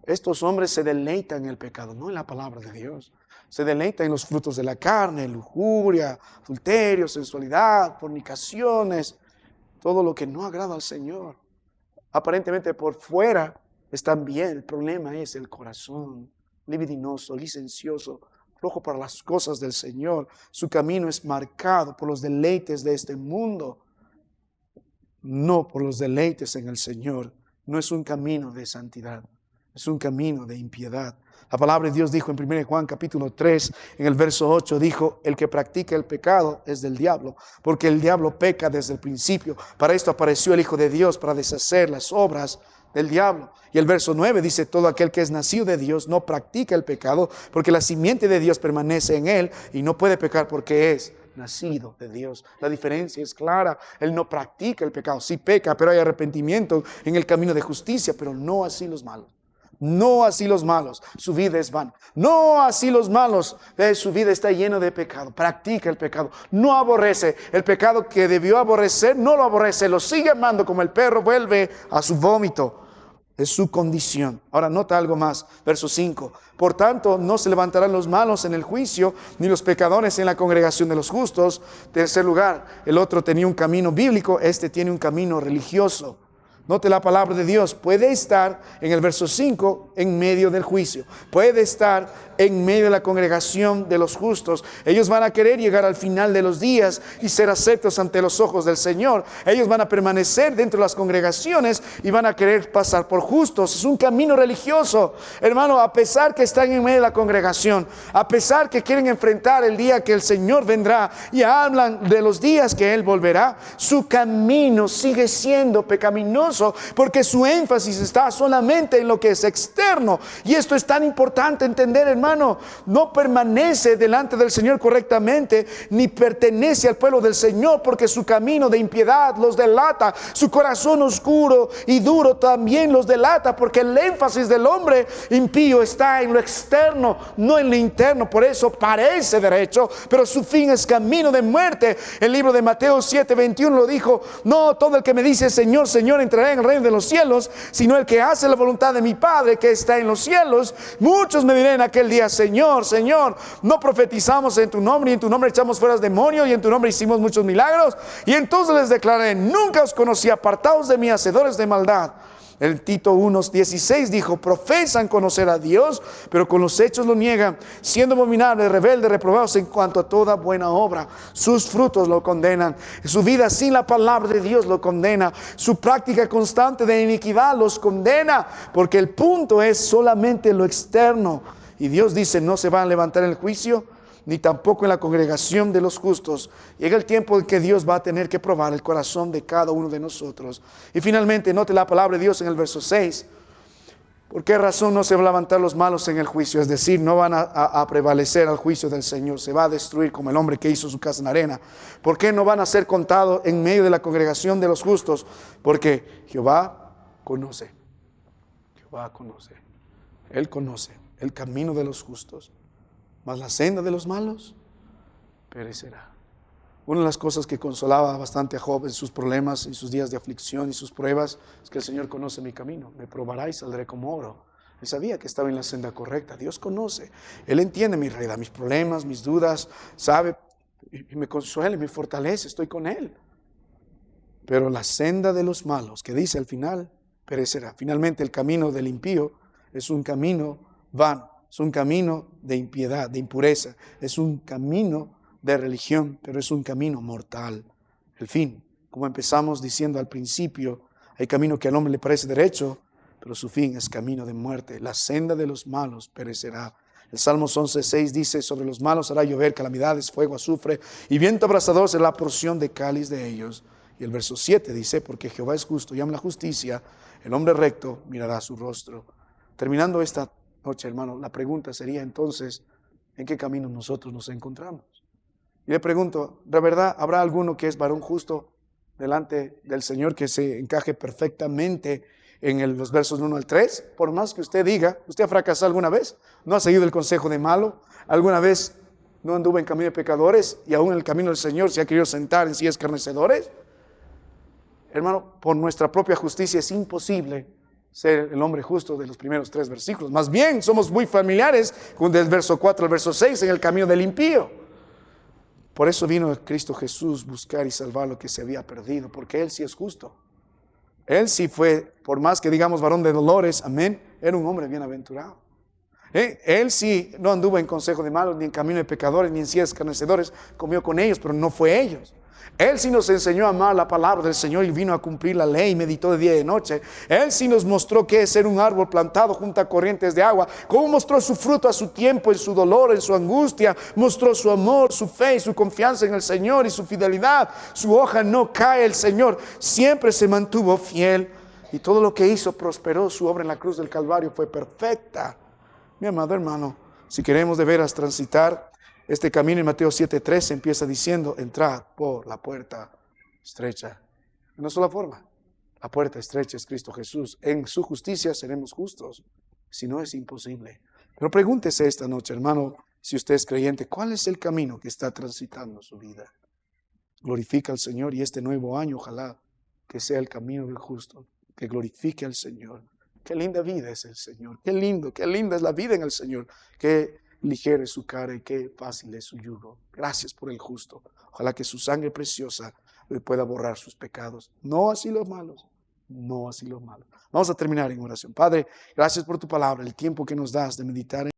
[SPEAKER 1] Estos hombres se deleitan en el pecado, no en la palabra de Dios. Se deleita en los frutos de la carne, lujuria, adulterio, sensualidad, fornicaciones, todo lo que no agrada al Señor. Aparentemente por fuera están bien, el problema es el corazón, libidinoso, licencioso, flojo para las cosas del Señor. Su camino es marcado por los deleites de este mundo, no por los deleites en el Señor. No es un camino de santidad, es un camino de impiedad. La palabra de Dios dijo en 1 Juan capítulo 3, en el verso 8, dijo: el que practica el pecado es del diablo, porque el diablo peca desde el principio. Para esto apareció el Hijo de Dios, para deshacer las obras del diablo. Y el verso 9 dice: todo aquel que es nacido de Dios no practica el pecado, porque la simiente de Dios permanece en él y no puede pecar porque es nacido de Dios. La diferencia es clara. Él no practica el pecado, sí peca, pero hay arrepentimiento en el camino de justicia, pero no así los malos. No así los malos, su vida es vana. No así los malos, su vida está llena de pecado. Practica el pecado, no aborrece el pecado que debió aborrecer, no lo aborrece, lo sigue amando como el perro vuelve a su vómito. Es su condición. Ahora nota algo más, verso 5. Por tanto, no se levantarán los malos en el juicio, ni los pecadores en la congregación de los justos. Tercer lugar, el otro tenía un camino bíblico, este tiene un camino religioso. Note la palabra de Dios, puede estar en el verso 5 en medio del juicio, puede estar en medio de la congregación de los justos. Ellos van a querer llegar al final de los días y ser aceptos ante los ojos del Señor. Ellos van a permanecer dentro de las congregaciones y van a querer pasar por justos. Es un camino religioso, hermano. A pesar que están en medio de la congregación, a pesar que quieren enfrentar el día que el Señor vendrá y hablan de los días que Él volverá, su camino sigue siendo pecaminoso, porque su énfasis está solamente en lo que es externo. Y esto es tan importante entender, hermano. No permanece delante del Señor correctamente, ni pertenece al pueblo del Señor, porque su camino de impiedad los delata. Su corazón oscuro y duro también los delata, porque el énfasis del hombre impío está en lo externo, no en lo interno. Por eso parece derecho, pero su fin es camino de muerte. El libro de Mateo 7:21 lo dijo: no todo el que me dice Señor, Señor entrará en el reino de los cielos, sino el que hace la voluntad de mi Padre que está en los cielos. Muchos me dirán en aquel día: Señor, Señor, no profetizamos en tu nombre, y en tu nombre echamos fuera demonios, y en tu nombre hicimos muchos milagros. Y entonces les declaré: nunca os conocí, apartaos de mí, hacedores de maldad. El Tito 1:16 dijo: profesan conocer a Dios, pero con los hechos lo niegan, siendo abominables, rebeldes, reprobados en cuanto a toda buena obra. Sus frutos lo condenan. Su vida sin la palabra de Dios lo condena. Su práctica constante de iniquidad los condena, porque el punto es solamente lo externo. Y Dios dice: no se van a levantar en el juicio, ni tampoco en la congregación de los justos. Llega el tiempo en que Dios va a tener que probar el corazón de cada uno de nosotros. Y finalmente, note la palabra de Dios en el verso 6. ¿Por qué razón no se van a levantar los malos en el juicio? Es decir, no van a prevalecer al juicio del Señor. Se va a destruir como el hombre que hizo su casa en arena. ¿Por qué no van a ser contados en medio de la congregación de los justos? Porque Jehová conoce. Jehová conoce. Él conoce el camino de los justos, mas la senda de los malos perecerá. Una de las cosas que consolaba bastante a Job en sus problemas, en sus días de aflicción y sus pruebas, es que el Señor conoce mi camino. Me probará y saldré como oro. Él sabía que estaba en la senda correcta. Dios conoce. Él entiende mi realidad, mis problemas, mis dudas. Sabe y me consuela y me fortalece. Estoy con Él. Pero la senda de los malos, que dice al final, perecerá. Finalmente, el camino del impío es un camino vano. Es un camino de impiedad, de impureza. Es un camino de religión, pero es un camino mortal. El fin, como empezamos diciendo al principio, hay camino que al hombre le parece derecho, pero su fin es camino de muerte. La senda de los malos perecerá. El Salmos 11:6 dice: sobre los malos hará llover calamidades, fuego, azufre, y viento abrasador será la porción de cáliz de ellos. Y el verso 7 dice: porque Jehová es justo y ama la justicia, el hombre recto mirará su rostro. Terminando esta noche, hermano, la pregunta sería entonces: ¿en qué camino nosotros nos encontramos? Y le pregunto, ¿de verdad habrá alguno que es varón justo delante del Señor que se encaje perfectamente en los versos 1 al 3? Por más que usted diga, ¿usted ha fracasado alguna vez? ¿No ha seguido el consejo de malo? ¿Alguna vez no anduvo en camino de pecadores y aún en el camino del Señor se ha querido sentar en sillas escarnecedores? Hermano, por nuestra propia justicia es imposible ser el hombre justo de los primeros 3 versículos. Más bien, somos muy familiares con del verso 4 al verso 6 en el camino del impío. Por eso vino Cristo Jesús buscar y salvar lo que se había perdido, porque Él sí es justo. Él sí fue, por más que digamos varón de dolores, amén, era un hombre bienaventurado. Él sí no anduvo en consejo de malos, ni en camino de pecadores, ni en sillas de escarnecedores, comió con ellos, pero no fue ellos. Él sí nos enseñó a amar la palabra del Señor y vino a cumplir la ley, meditó de día y de noche. Él sí nos mostró qué es ser un árbol plantado junto a corrientes de agua, cómo mostró su fruto a su tiempo, en su dolor, en su angustia, mostró su amor, su fe y su confianza en el Señor y su fidelidad. Su hoja no cae, el Señor siempre se mantuvo fiel y todo lo que hizo prosperó. Su obra en la cruz del Calvario fue perfecta. Mi amado hermano, si queremos de veras transitar este camino, en Mateo 7:13 empieza diciendo: entrad por la puerta estrecha. De una sola forma, la puerta estrecha es Cristo Jesús. En su justicia seremos justos, si no es imposible. Pero pregúntese esta noche, hermano, si usted es creyente, ¿cuál es el camino que está transitando su vida? Glorifica al Señor y este nuevo año ojalá que sea el camino del justo, que glorifique al Señor. Qué linda vida es el Señor, qué lindo, qué linda es la vida en el Señor, qué ligera es su cara y qué fácil es su yugo. Gracias por el justo. Ojalá que su sangre preciosa le pueda borrar sus pecados. No así los malos, no así los malos. Vamos a terminar en oración. Padre, gracias por tu palabra, el tiempo que nos das de meditar en